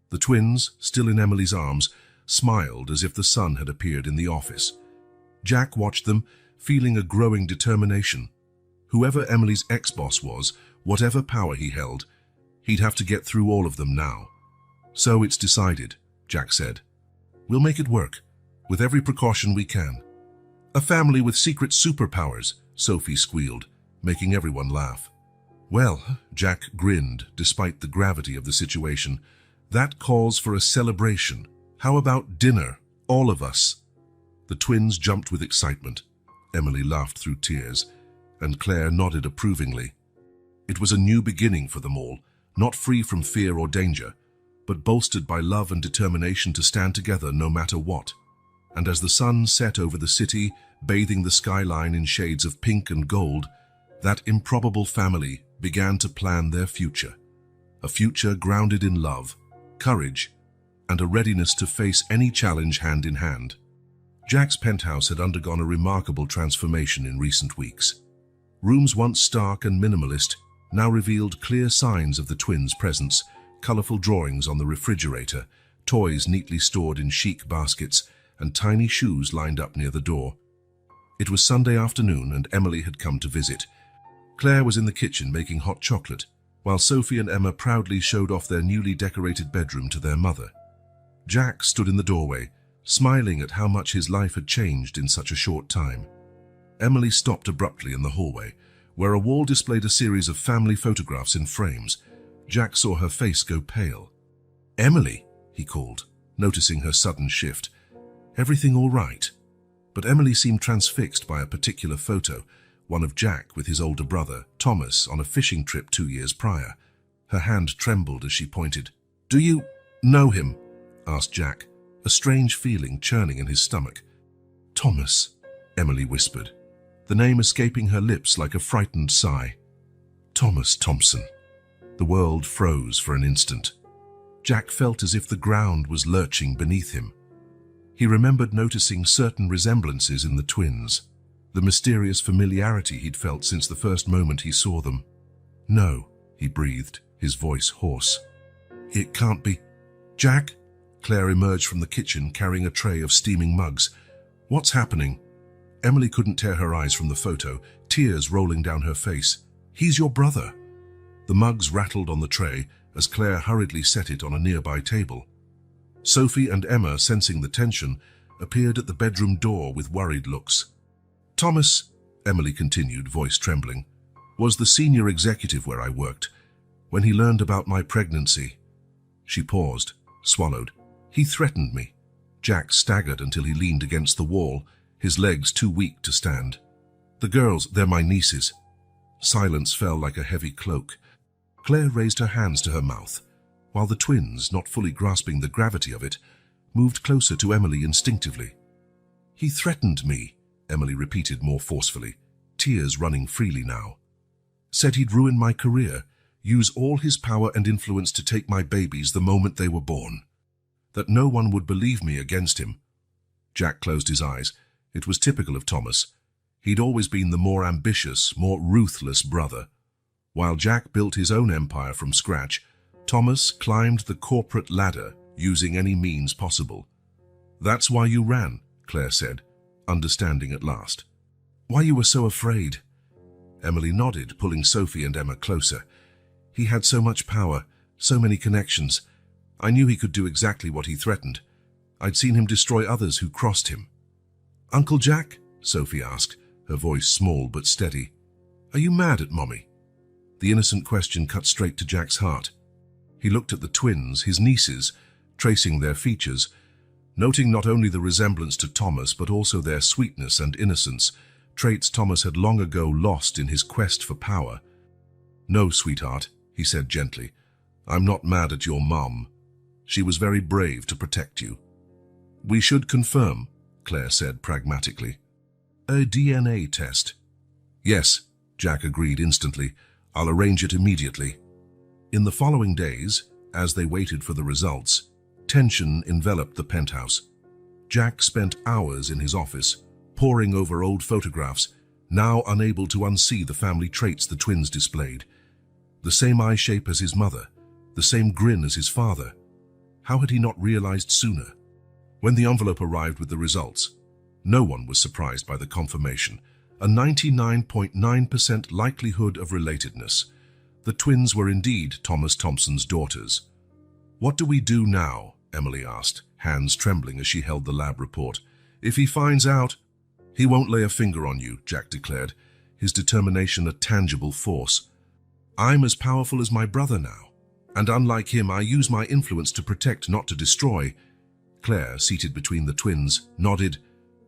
The twins, still in Emily's arms, smiled as if the sun had appeared in the office. Jack watched them, feeling a growing determination. Whoever Emily's ex-boss was, whatever power he held, he'd have to get through all of them now. "So it's decided," Jack said. "We'll make it work, with every precaution we can." "A family with secret superpowers," Sophie squealed, making everyone laugh. "Well," Jack grinned, despite the gravity of the situation, "that calls for a celebration. How about dinner, all of us?" The twins jumped with excitement. Emily laughed through tears, and Claire nodded approvingly. It was a new beginning for them all, not free from fear or danger, but bolstered by love and determination to stand together no matter what. And as the sun set over the city, bathing the skyline in shades of pink and gold, that improbable family began to plan their future. A future grounded in love, courage, and a readiness to face any challenge hand in hand. Jack's penthouse had undergone a remarkable transformation in recent weeks. Rooms once stark and minimalist now revealed clear signs of the twins' presence, colorful drawings on the refrigerator, toys neatly stored in chic baskets, and tiny shoes lined up near the door. It was Sunday afternoon and Emily had come to visit. Claire was in the kitchen making hot chocolate, while Sophie and Emma proudly showed off their newly decorated bedroom to their mother. Jack stood in the doorway, smiling at how much his life had changed in such a short time. Emily stopped abruptly in the hallway, where a wall displayed a series of family photographs in frames. Jack saw her face go pale. "Emily," he called, noticing her sudden shift. "Everything all right?" But Emily seemed transfixed by a particular photo, one of Jack with his older brother, Thomas, on a fishing trip 2 years prior. Her hand trembled as she pointed. "Do you know him?" asked Jack, a strange feeling churning in his stomach. "Thomas," Emily whispered, the name escaping her lips like a frightened sigh. "Thomas Thompson." The world froze for an instant. Jack felt as if the ground was lurching beneath him. He remembered noticing certain resemblances in the twins, the mysterious familiarity he'd felt since the first moment he saw them. "No," he breathed, his voice hoarse. "It can't be." "Jack?" Claire emerged from the kitchen carrying a tray of steaming mugs. "What's happening?" Emily couldn't tear her eyes from the photo, tears rolling down her face. "He's your brother." The mugs rattled on the tray as Claire hurriedly set it on a nearby table. Sophie and Emma, sensing the tension, appeared at the bedroom door with worried looks. "Thomas," Emily continued, voice trembling, "was the senior executive where I worked. When he learned about my pregnancy..." She paused, swallowed. "He threatened me." Jack staggered until he leaned against the wall, his legs too weak to stand. "The girls, they're my nieces." Silence fell like a heavy cloak. Claire raised her hands to her mouth, while the twins, not fully grasping the gravity of it, moved closer to Emily instinctively. "He threatened me," Emily repeated more forcefully, tears running freely now. "Said he'd ruin my career, use all his power and influence to take my babies the moment they were born. That no one would believe me against him." Jack closed his eyes. It was typical of Thomas. He'd always been the more ambitious, more ruthless brother. While Jack built his own empire from scratch, Thomas climbed the corporate ladder using any means possible. "That's why you ran," Claire said, understanding at last. "Why you were so afraid." Emily nodded, pulling Sophie and Emma closer. "He had so much power, so many connections. I knew he could do exactly what he threatened. I'd seen him destroy others who crossed him." "Uncle Jack?" Sophie asked, her voice small but steady. "Are you mad at Mommy?" The innocent question cut straight to Jack's heart. He looked at the twins, his nieces, tracing their features, noting not only the resemblance to Thomas but also their sweetness and innocence, traits Thomas had long ago lost in his quest for power. "No, sweetheart," he said gently. "I'm not mad at your mom. She was very brave to protect you." "We should confirm," Claire said pragmatically. "A DNA test." "Yes," Jack agreed instantly. "I'll arrange it immediately." In the following days, as they waited for the results, tension enveloped the penthouse. Jack spent hours in his office, poring over old photographs, now unable to unsee the family traits the twins displayed. The same eye shape as his mother, the same grin as his father. How had he not realized sooner? When the envelope arrived with the results, no one was surprised by the confirmation. A 99.9% likelihood of relatedness. The twins were indeed Thomas Thompson's daughters. "What do we do now?" Emily asked, hands trembling as she held the lab report. "If he finds out—" "He won't lay a finger on you," Jack declared, his determination a tangible force. "I'm as powerful as my brother now, and unlike him, I use my influence to protect, not to destroy." Claire, seated between the twins, nodded.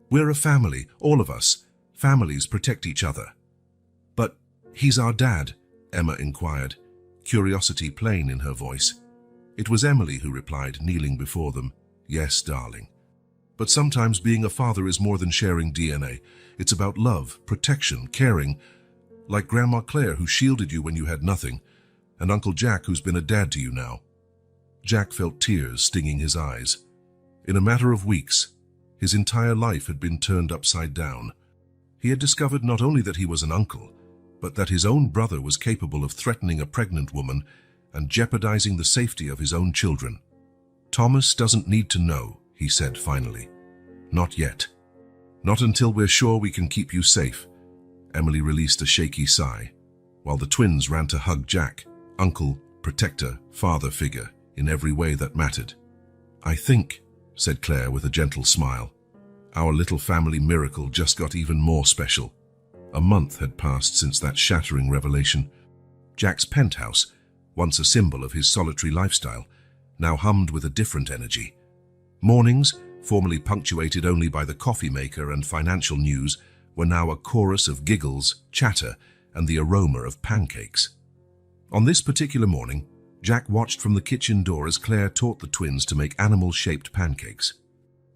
"We're a family, all of us. Families protect each other." "But he's our dad," Emma inquired, curiosity plain in her voice. It was Emily who replied, kneeling before them. "Yes, darling. But sometimes being a father is more than sharing DNA. It's about love, protection, caring. Like Grandma Claire, who shielded you when you had nothing, and Uncle Jack, who's been a dad to you now." Jack felt tears stinging his eyes. In a matter of weeks, his entire life had been turned upside down. He had discovered not only that he was an uncle, but that his own brother was capable of threatening a pregnant woman and jeopardizing the safety of his own children. "Thomas doesn't need to know," he said finally. "Not yet. Not until we're sure we can keep you safe." Emily released a shaky sigh, while the twins ran to hug Jack, uncle, protector, father figure, in every way that mattered. "I think," said Claire with a gentle smile, "our little family miracle just got even more special." A month had passed since that shattering revelation. Jack's penthouse, once a symbol of his solitary lifestyle, now hummed with a different energy. Mornings, formerly punctuated only by the coffee maker and financial news, were now a chorus of giggles, chatter, and the aroma of pancakes. On this particular morning, Jack watched from the kitchen door as Claire taught the twins to make animal-shaped pancakes.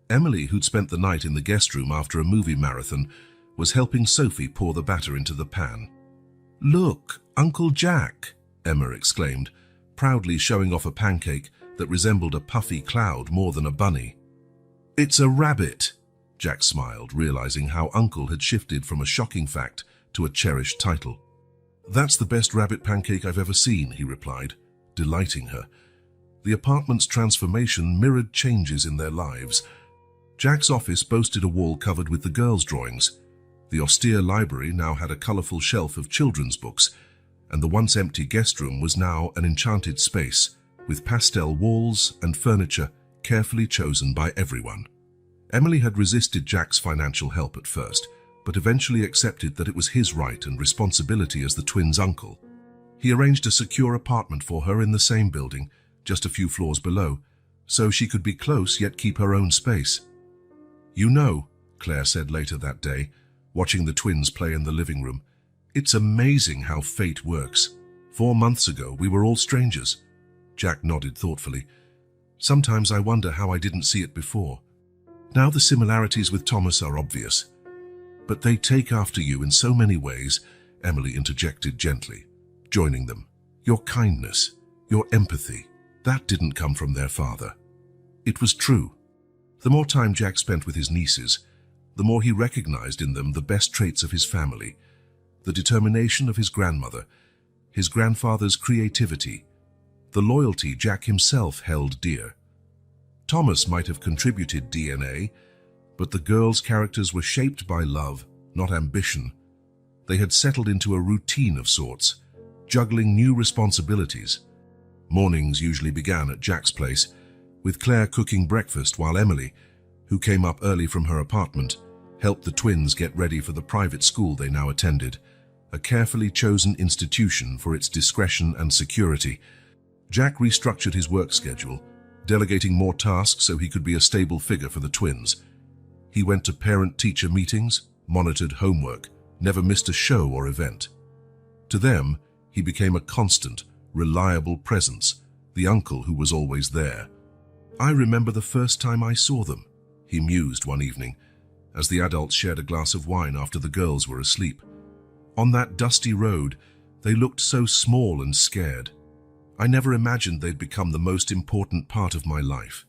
Emily, who'd spent the night in the guest room after a movie marathon, was helping Sophie pour the batter into the pan. "Look, Uncle Jack!" Emma exclaimed, proudly showing off a pancake that resembled a puffy cloud more than a bunny. "It's a rabbit," Jack smiled, realizing how Uncle had shifted from a shocking fact to a cherished title. "That's the best rabbit pancake I've ever seen," he replied, delighting her. The apartment's transformation mirrored changes in their lives. Jack's office boasted a wall covered with the girls' drawings. The austere library now had a colorful shelf of children's books, and the once empty guest room was now an enchanted space, with pastel walls and furniture carefully chosen by everyone. Emily had resisted Jack's financial help at first, but eventually accepted that it was his right and responsibility as the twins' uncle. He arranged a secure apartment for her in the same building, just a few floors below, so she could be close yet keep her own space. "You know," Claire said later that day, watching the twins play in the living room, "it's amazing how fate works. 4 months ago, we were all strangers." Jack nodded thoughtfully. "Sometimes I wonder how I didn't see it before. Now the similarities with Thomas are obvious. But they take after you in so many ways," Emily interjected gently, joining them. "Your kindness, your empathy, that didn't come from their father." It was true. The more time Jack spent with his nieces, the more he recognized in them the best traits of his family, the determination of his grandmother, his grandfather's creativity, the loyalty Jack himself held dear. Thomas might have contributed DNA, but the girls' characters were shaped by love, not ambition. They had settled into a routine of sorts, juggling new responsibilities. Mornings usually began at Jack's place, with Claire cooking breakfast while Emily, who came up early from her apartment, helped the twins get ready for the private school they now attended, a carefully chosen institution for its discretion and security. Jack restructured his work schedule, delegating more tasks so he could be a stable figure for the twins. He went to parent-teacher meetings, monitored homework, never missed a show or event. To them, he became a constant, reliable presence, the uncle who was always there. "I remember the first time I saw them," he mused one evening, as the adults shared a glass of wine after the girls were asleep. "On that dusty road, they looked so small and scared. I never imagined they'd become the most important part of my life."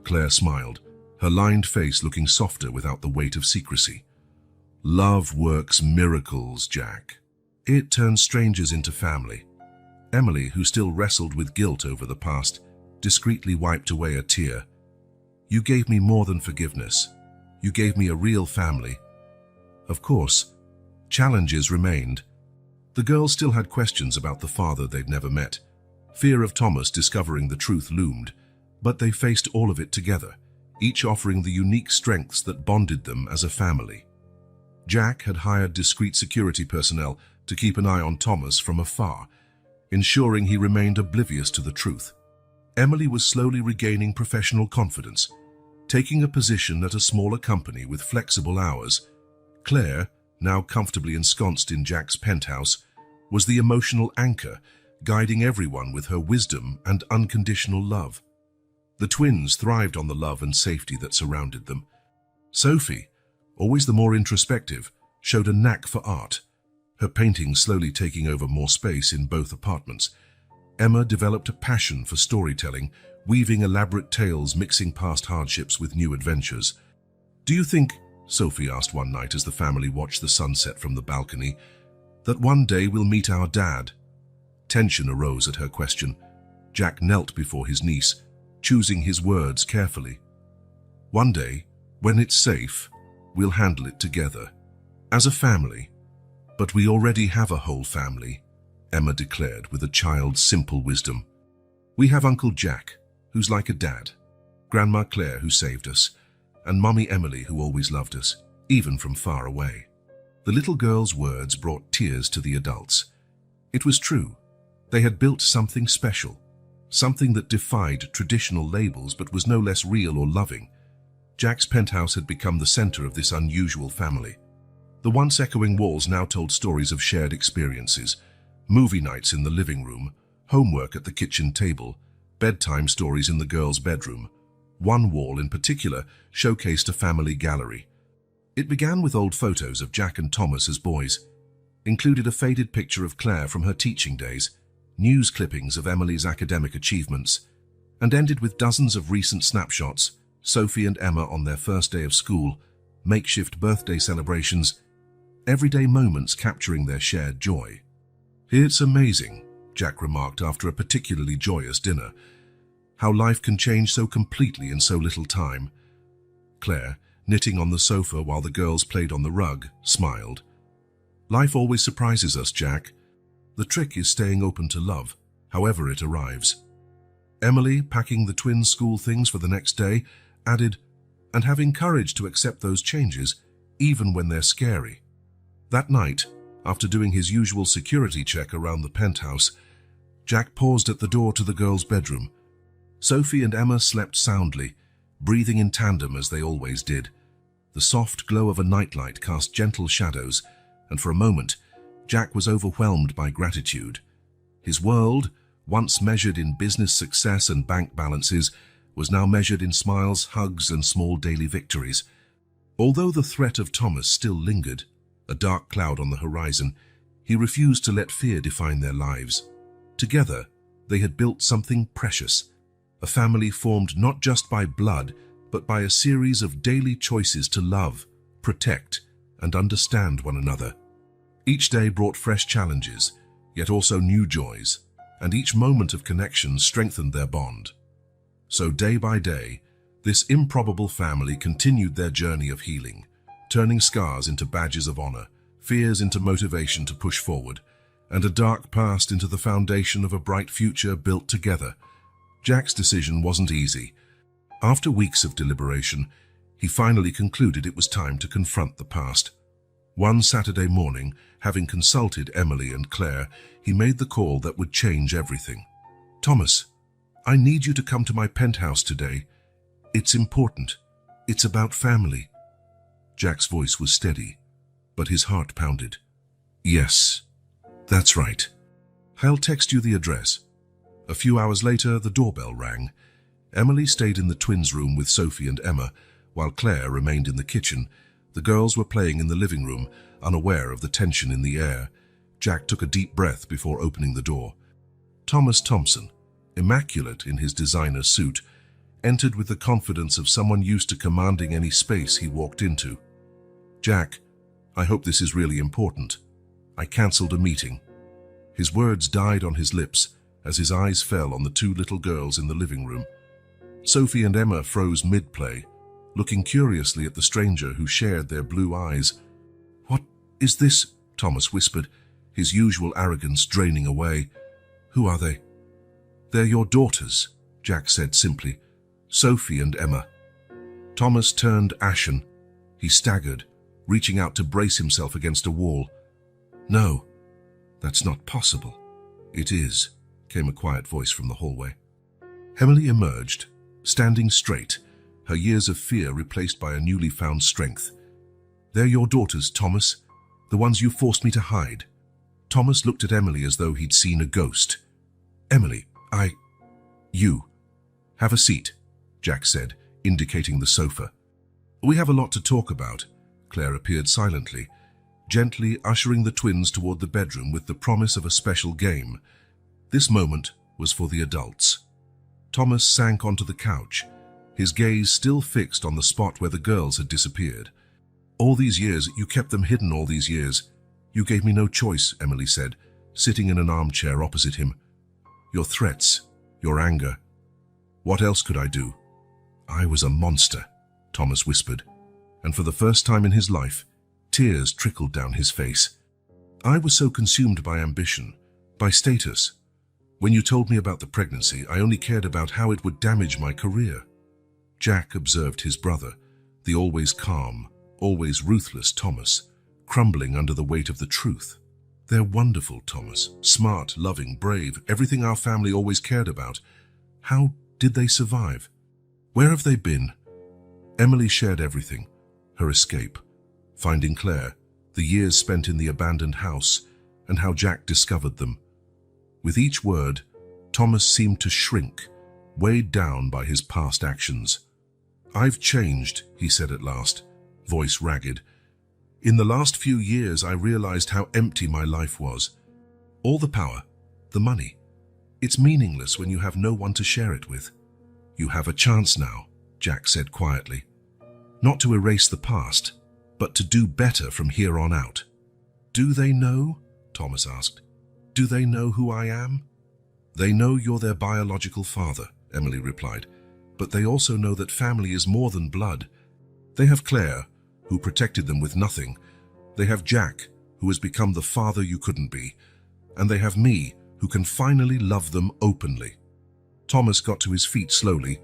Claire smiled, her lined face looking softer without the weight of secrecy. "Love works miracles, Jack. It turns strangers into family." Emily, who still wrestled with guilt over the past, discreetly wiped away a tear. "You gave me more than forgiveness. You gave me a real family." Of course, challenges remained. The girls still had questions about the father they'd never met. Fear of Thomas discovering the truth loomed, but they faced all of it together, each offering the unique strengths that bonded them as a family. Jack had hired discreet security personnel to keep an eye on Thomas from afar, ensuring he remained oblivious to the truth. Emily was slowly regaining professional confidence, taking a position at a smaller company with flexible hours. Claire, now comfortably ensconced in Jack's penthouse, was the emotional anchor, guiding everyone with her wisdom and unconditional love. The twins thrived on the love and safety that surrounded them. Sophie, always the more introspective, showed a knack for art, her paintings slowly taking over more space in both apartments. Emma developed a passion for storytelling, weaving elaborate tales mixing past hardships with new adventures. "Do you think," Sophie asked one night as the family watched the sunset from the balcony, "that one day we'll meet our dad?" Tension arose at her question. Jack knelt before his niece, choosing his words carefully. "One day, when it's safe, we'll handle it together. As a family. But we already have a whole family," Emma declared with a child's simple wisdom. "We have Uncle Jack, who's like a dad, Grandma Claire, who saved us, and Mummy Emily, who always loved us, even from far away." The little girl's words brought tears to the adults. It was true. They had built something special, something that defied traditional labels but was no less real or loving. Jack's penthouse had become the center of this unusual family. The once echoing walls now told stories of shared experiences, movie nights in the living room, homework at the kitchen table, bedtime stories in the girls' bedroom. One wall in particular showcased a family gallery. It began with old photos of Jack and Thomas as boys, included a faded picture of Claire from her teaching days, news clippings of Emily's academic achievements, and ended with dozens of recent snapshots, Sophie and Emma on their first day of school, makeshift birthday celebrations, everyday moments capturing their shared joy. "It's amazing," Jack remarked after a particularly joyous dinner, "how life can change so completely in so little time." Claire, knitting on the sofa while the girls played on the rug, smiled. "Life always surprises us, Jack. The trick is staying open to love, however it arrives." Emily, packing the twins' school things for the next day, added, "And having courage to accept those changes, even when they're scary." That night, after doing his usual security check around the penthouse, Jack paused at the door to the girls' bedroom. Sophie and Emma slept soundly, breathing in tandem as they always did. The soft glow of a nightlight cast gentle shadows, and for a moment, Jack was overwhelmed by gratitude. His world, once measured in business success and bank balances, was now measured in smiles, hugs, and small daily victories. Although the threat of Thomas still lingered, a dark cloud on the horizon, he refused to let fear define their lives. Together, they had built something precious, a family formed not just by blood, but by a series of daily choices to love, protect, and understand one another. Each day brought fresh challenges, yet also new joys, and each moment of connection strengthened their bond. So day by day, this improbable family continued their journey of healing, turning scars into badges of honor, fears into motivation to push forward, and a dark past into the foundation of a bright future built together. Jack's decision wasn't easy. After weeks of deliberation, he finally concluded it was time to confront the past. One Saturday morning, having consulted Emily and Claire, he made the call that would change everything. "Thomas, I need you to come to my penthouse today. It's important. It's about family." Jack's voice was steady, but his heart pounded. "Yes, that's right. I'll text you the address." A few hours later, the doorbell rang. Emily stayed in the twins' room with Sophie and Emma, while Claire remained in the kitchen. The girls were playing in the living room, unaware of the tension in the air. Jack took a deep breath before opening the door. Thomas Thompson, immaculate in his designer suit, entered with the confidence of someone used to commanding any space he walked into. "Jack, I hope this is really important. I cancelled a meeting." His words died on his lips as his eyes fell on the two little girls in the living room. Sophie and Emma froze mid-play, looking curiously at the stranger who shared their blue eyes. "What is this?" Thomas whispered, his usual arrogance draining away. "Who are they?" "They're your daughters," Jack said simply. "Sophie and Emma." Thomas turned ashen. He staggered, reaching out to brace himself against a wall. "No, that's not possible." "It is," came a quiet voice from the hallway. Emily emerged, standing straight, her years of fear replaced by a newly found strength. "They're your daughters, Thomas, the ones you forced me to hide." Thomas looked at Emily as though he'd seen a ghost. "Emily, you. Have a seat," Jack said, indicating the sofa. "We have a lot to talk about." Claire appeared silently, gently ushering the twins toward the bedroom with the promise of a special game. This moment was for the adults. Thomas sank onto the couch, his gaze still fixed on the spot where the girls had disappeared. "All these years, you kept them hidden all these years. You gave me no choice," Emily said, sitting in an armchair opposite him. "Your threats, your anger. What else could I do?" "I was a monster," Thomas whispered, and for the first time in his life, tears trickled down his face. "I was so consumed by ambition, by status. When you told me about the pregnancy, I only cared about how it would damage my career." Jack observed his brother, the always calm, always ruthless Thomas, crumbling under the weight of the truth. "They're wonderful, Thomas. Smart, loving, brave, everything our family always cared about. How did they survive? Where have they been?" Emily shared everything, her escape, finding Claire, the years spent in the abandoned house, and how Jack discovered them. With each word, Thomas seemed to shrink, weighed down by his past actions. "I've changed," he said at last, voice ragged. "In the last few years, I realized how empty my life was. All the power, the money. It's meaningless when you have no one to share it with." "You have a chance now," Jack said quietly. "Not to erase the past, but to do better from here on out." "Do they know?" Thomas asked. "Do they know who I am?" "They know you're their biological father," Emily replied, "but they also know that family is more than blood. They have Claire, who protected them with nothing. They have Jack, who has become the father you couldn't be. And they have me, who can finally love them openly." Thomas got to his feet slowly,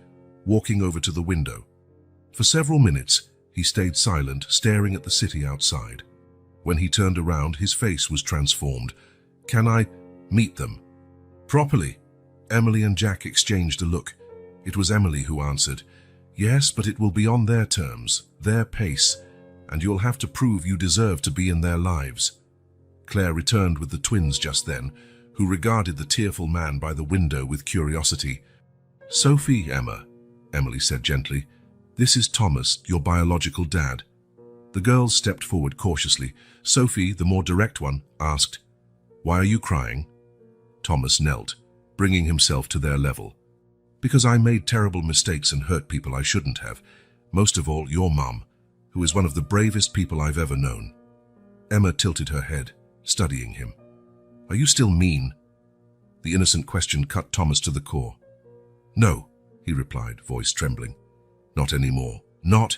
walking over to the window. For several minutes, he stayed silent, staring at the city outside. When he turned around, his face was transformed. "Can I meet them?" "Properly." Emily and Jack exchanged a look. It was Emily who answered, "Yes, but it will be on their terms, their pace, and you'll have to prove you deserve to be in their lives." Claire returned with the twins just then, who regarded the tearful man by the window with curiosity. "Sophie, Emma," Emily said gently, "this is Thomas, your biological dad." The girls stepped forward cautiously. Sophie, the more direct one, asked, "Why are you crying?" Thomas knelt, bringing himself to their level. Because I made terrible mistakes and hurt people I shouldn't have. Most of all, your mum, who is one of the bravest people I've ever known. Emma tilted her head, studying him. Are you still mean? The innocent question cut Thomas to the core. No, he replied, voice trembling. Not anymore. Not.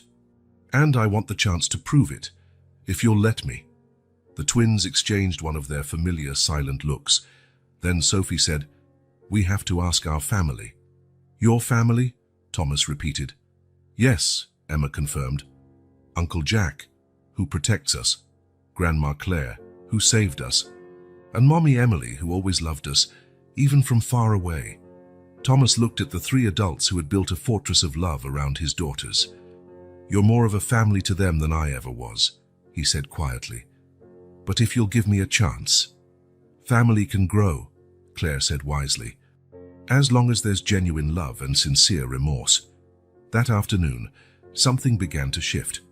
And I want the chance to prove it, if you'll let me. The twins exchanged one of their familiar silent looks. Then Sophie said, We have to ask our family. Your family? Thomas repeated. Yes, Emma confirmed. Uncle Jack, who protects us. Grandma Claire, who saved us. And Mommy Emily, who always loved us, even from far away. Thomas looked at the three adults who had built a fortress of love around his daughters. You're more of a family to them than I ever was, he said quietly. But if you'll give me a chance. Family can grow, Claire said wisely, as long as there's genuine love and sincere remorse. That afternoon, something began to shift.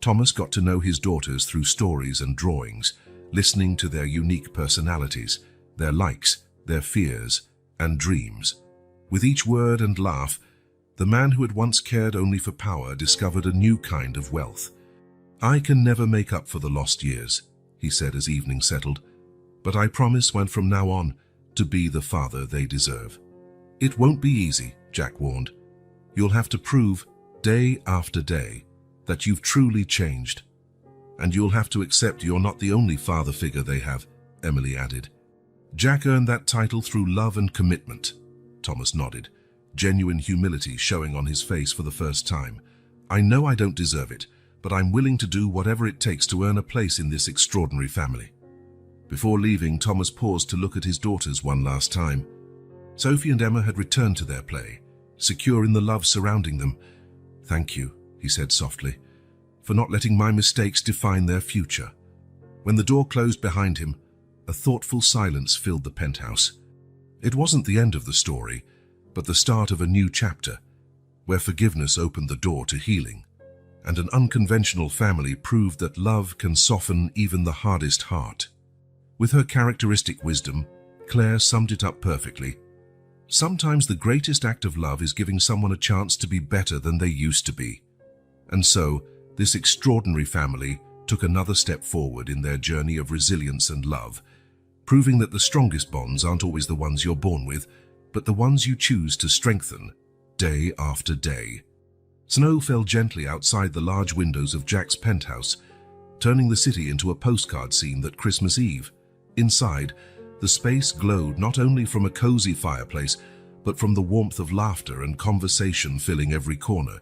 Thomas got to know his daughters through stories and drawings, listening to their unique personalities, their likes, their fears, and dreams. With each word and laugh, the man who had once cared only for power discovered a new kind of wealth. I can never make up for the lost years, he said as evening settled, but I promise when from now on to be the father they deserve. It won't be easy, Jack warned. You'll have to prove, day after day, that you've truly changed. And you'll have to accept you're not the only father figure they have, Emily added. Jack earned that title through love and commitment, Thomas nodded, genuine humility showing on his face for the first time. I know I don't deserve it, but I'm willing to do whatever it takes to earn a place in this extraordinary family. Before leaving, Thomas paused to look at his daughters one last time. Sophie and Emma had returned to their play, secure in the love surrounding them. Thank you, he said softly, for not letting my mistakes define their future. When the door closed behind him, a thoughtful silence filled the penthouse. It wasn't the end of the story, but the start of a new chapter, where forgiveness opened the door to healing, and an unconventional family proved that love can soften even the hardest heart. With her characteristic wisdom, Claire summed it up perfectly. Sometimes the greatest act of love is giving someone a chance to be better than they used to be. And so, this extraordinary family took another step forward in their journey of resilience and love, proving that the strongest bonds aren't always the ones you're born with, but the ones you choose to strengthen, day after day. Snow fell gently outside the large windows of Jack's penthouse, turning the city into a postcard scene that Christmas Eve. Inside, the space glowed not only from a cozy fireplace, but from the warmth of laughter and conversation filling every corner.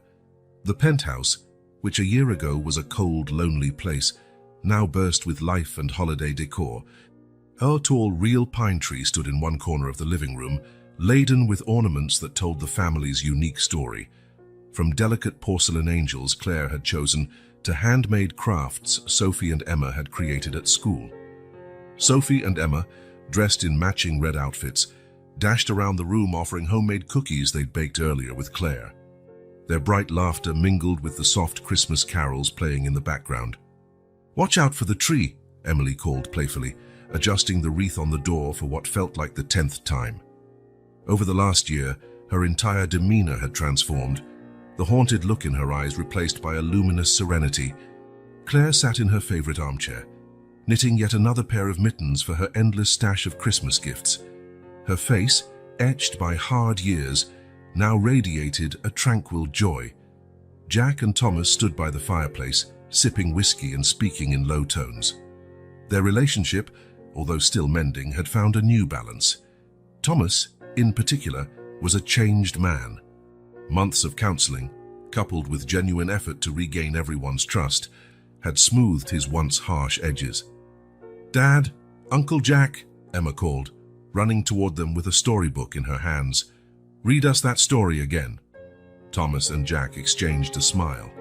The penthouse, which a year ago was a cold, lonely place, now burst with life and holiday decor. A tall, real pine tree stood in one corner of the living room, laden with ornaments that told the family's unique story. From delicate porcelain angels Claire had chosen to handmade crafts Sophie and Emma had created at school. Sophie and Emma, dressed in matching red outfits, dashed around the room offering homemade cookies they'd baked earlier with Claire. Their bright laughter mingled with the soft Christmas carols playing in the background. "Watch out for the tree," Emily called playfully, adjusting the wreath on the door for what felt like the 10th time. Over the last year, her entire demeanor had transformed, the haunted look in her eyes replaced by a luminous serenity. Claire sat in her favorite armchair, knitting yet another pair of mittens for her endless stash of Christmas gifts. Her face, etched by hard years, now radiated a tranquil joy. Jack and Thomas stood by the fireplace, sipping whiskey and speaking in low tones. Their relationship, although still mending, had found a new balance. Thomas, in particular, was a changed man. Months of counseling, coupled with genuine effort to regain everyone's trust, had smoothed his once harsh edges. "Dad, Uncle Jack," Emma called, running toward them with a storybook in her hands. "Read us that story again." Thomas and Jack exchanged a smile.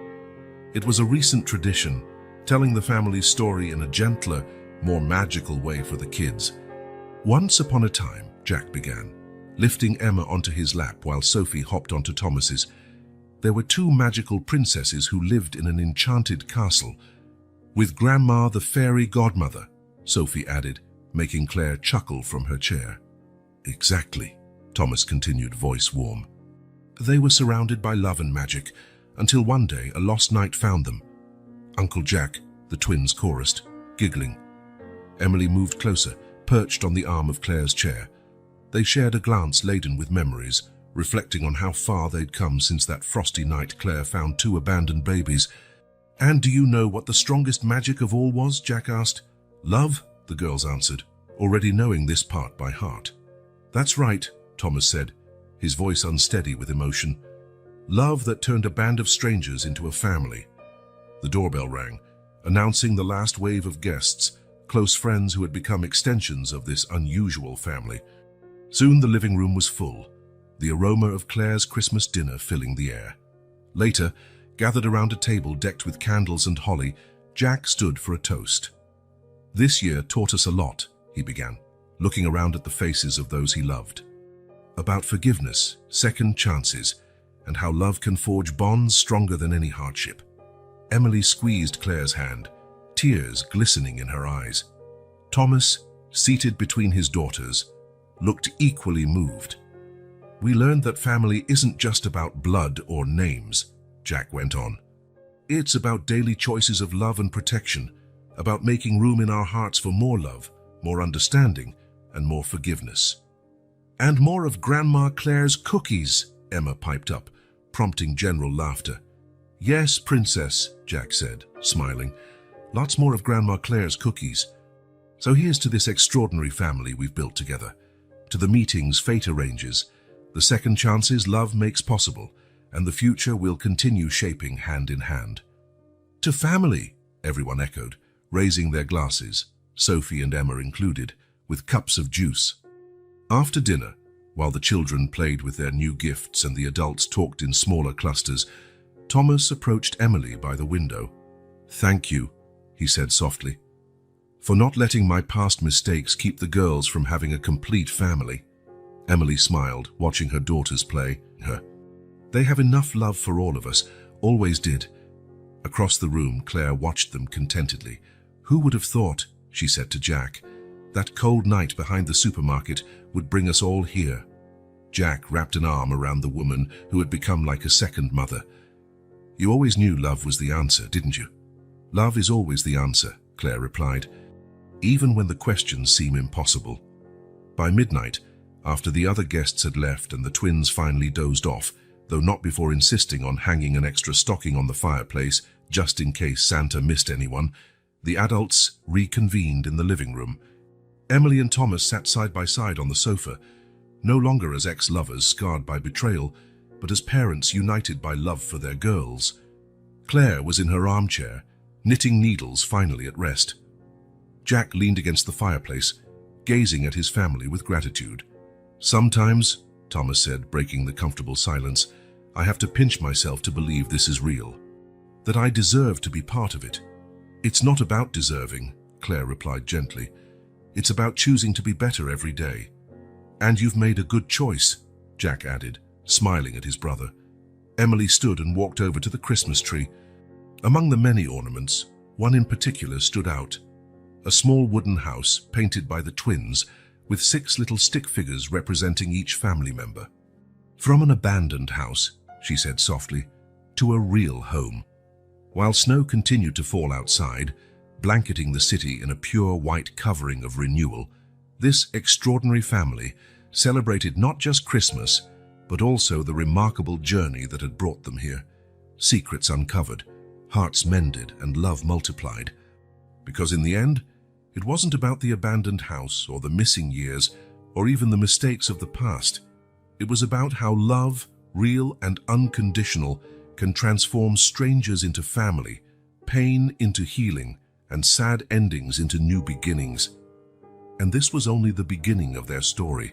It was a recent tradition, telling the family's story in a gentler, more magical way for the kids. "Once upon a time," Jack began, lifting Emma onto his lap while Sophie hopped onto Thomas's, "there were two magical princesses who lived in an enchanted castle, with Grandma the fairy godmother," Sophie added, making Claire chuckle from her chair. "Exactly," Thomas continued, voice warm. They were surrounded by love and magic, until one day a lost knight found them. Uncle Jack, the twins chorused, giggling. Emily moved closer, perched on the arm of Claire's chair. They shared a glance laden with memories, reflecting on how far they'd come since that frosty night Claire found 2 abandoned babies. "And do you know what the strongest magic of all was?" Jack asked. "Love," the girls answered, already knowing this part by heart. "That's right," Thomas said, his voice unsteady with emotion. "Love that turned a band of strangers into a family." The doorbell rang, announcing the last wave of guests, close friends who had become extensions of this unusual family. Soon the living room was full, the aroma of Claire's Christmas dinner filling the air. Later, gathered around a table decked with candles and holly, Jack stood for a toast. "This year taught us a lot," he began, looking around at the faces of those he loved. "About forgiveness, second chances, and how love can forge bonds stronger than any hardship." Emily squeezed Claire's hand, tears glistening in her eyes. Thomas, seated between his daughters, looked equally moved. "We learned that family isn't just about blood or names," Jack went on. "It's about daily choices of love and protection, about making room in our hearts for more love, more understanding, and more forgiveness." "And more of Grandma Claire's cookies," Emma piped up, prompting general laughter. "Yes, Princess," Jack said, smiling. "Lots more of Grandma Claire's cookies. So here's to this extraordinary family we've built together, to the meetings fate arranges, the second chances love makes possible, and the future we'll continue shaping hand in hand." "To family," everyone echoed, raising their glasses, Sophie and Emma included, with cups of juice. After dinner, while the children played with their new gifts and the adults talked in smaller clusters, Thomas approached Emily by the window. "Thank you," he said softly, "for not letting my past mistakes keep the girls from having a complete family." Emily smiled, watching her daughters play. "They have enough love for all of us, always did." Across the room, Claire watched them contentedly. "Who would have thought," she said to Jack, "that cold night behind the supermarket would bring us all here?" Jack wrapped an arm around the woman who had become like a second mother. "You always knew love was the answer, didn't you?" "Love is always the answer," Claire replied, "even when the questions seem impossible." By midnight, after the other guests had left and the twins finally dozed off, though not before insisting on hanging an extra stocking on the fireplace just in case Santa missed anyone, the adults reconvened in the living room. Emily and Thomas sat side by side on the sofa, no longer as ex-lovers scarred by betrayal, but as parents united by love for their girls. Claire was in her armchair, knitting needles finally at rest. Jack leaned against the fireplace, gazing at his family with gratitude. "Sometimes," Thomas said, breaking the comfortable silence, "I have to pinch myself to believe this is real, that I deserve to be part of it." "It's not about deserving," Claire replied gently. "It's about choosing to be better every day." "And you've made a good choice," Jack added, smiling at his brother. Emily stood and walked over to the Christmas tree. Among the many ornaments, one in particular stood out. A small wooden house painted by the twins, with 6 little stick figures representing each family member. "From an abandoned house," she said softly, "to a real home." While snow continued to fall outside, blanketing the city in a pure white covering of renewal, this extraordinary family celebrated not just Christmas, but also the remarkable journey that had brought them here. Secrets uncovered, hearts mended, and love multiplied. Because in the end, it wasn't about the abandoned house or the missing years or even the mistakes of the past. It was about how love, real and unconditional, can transform strangers into family, pain into healing, and sad endings into new beginnings. And this was only the beginning of their story.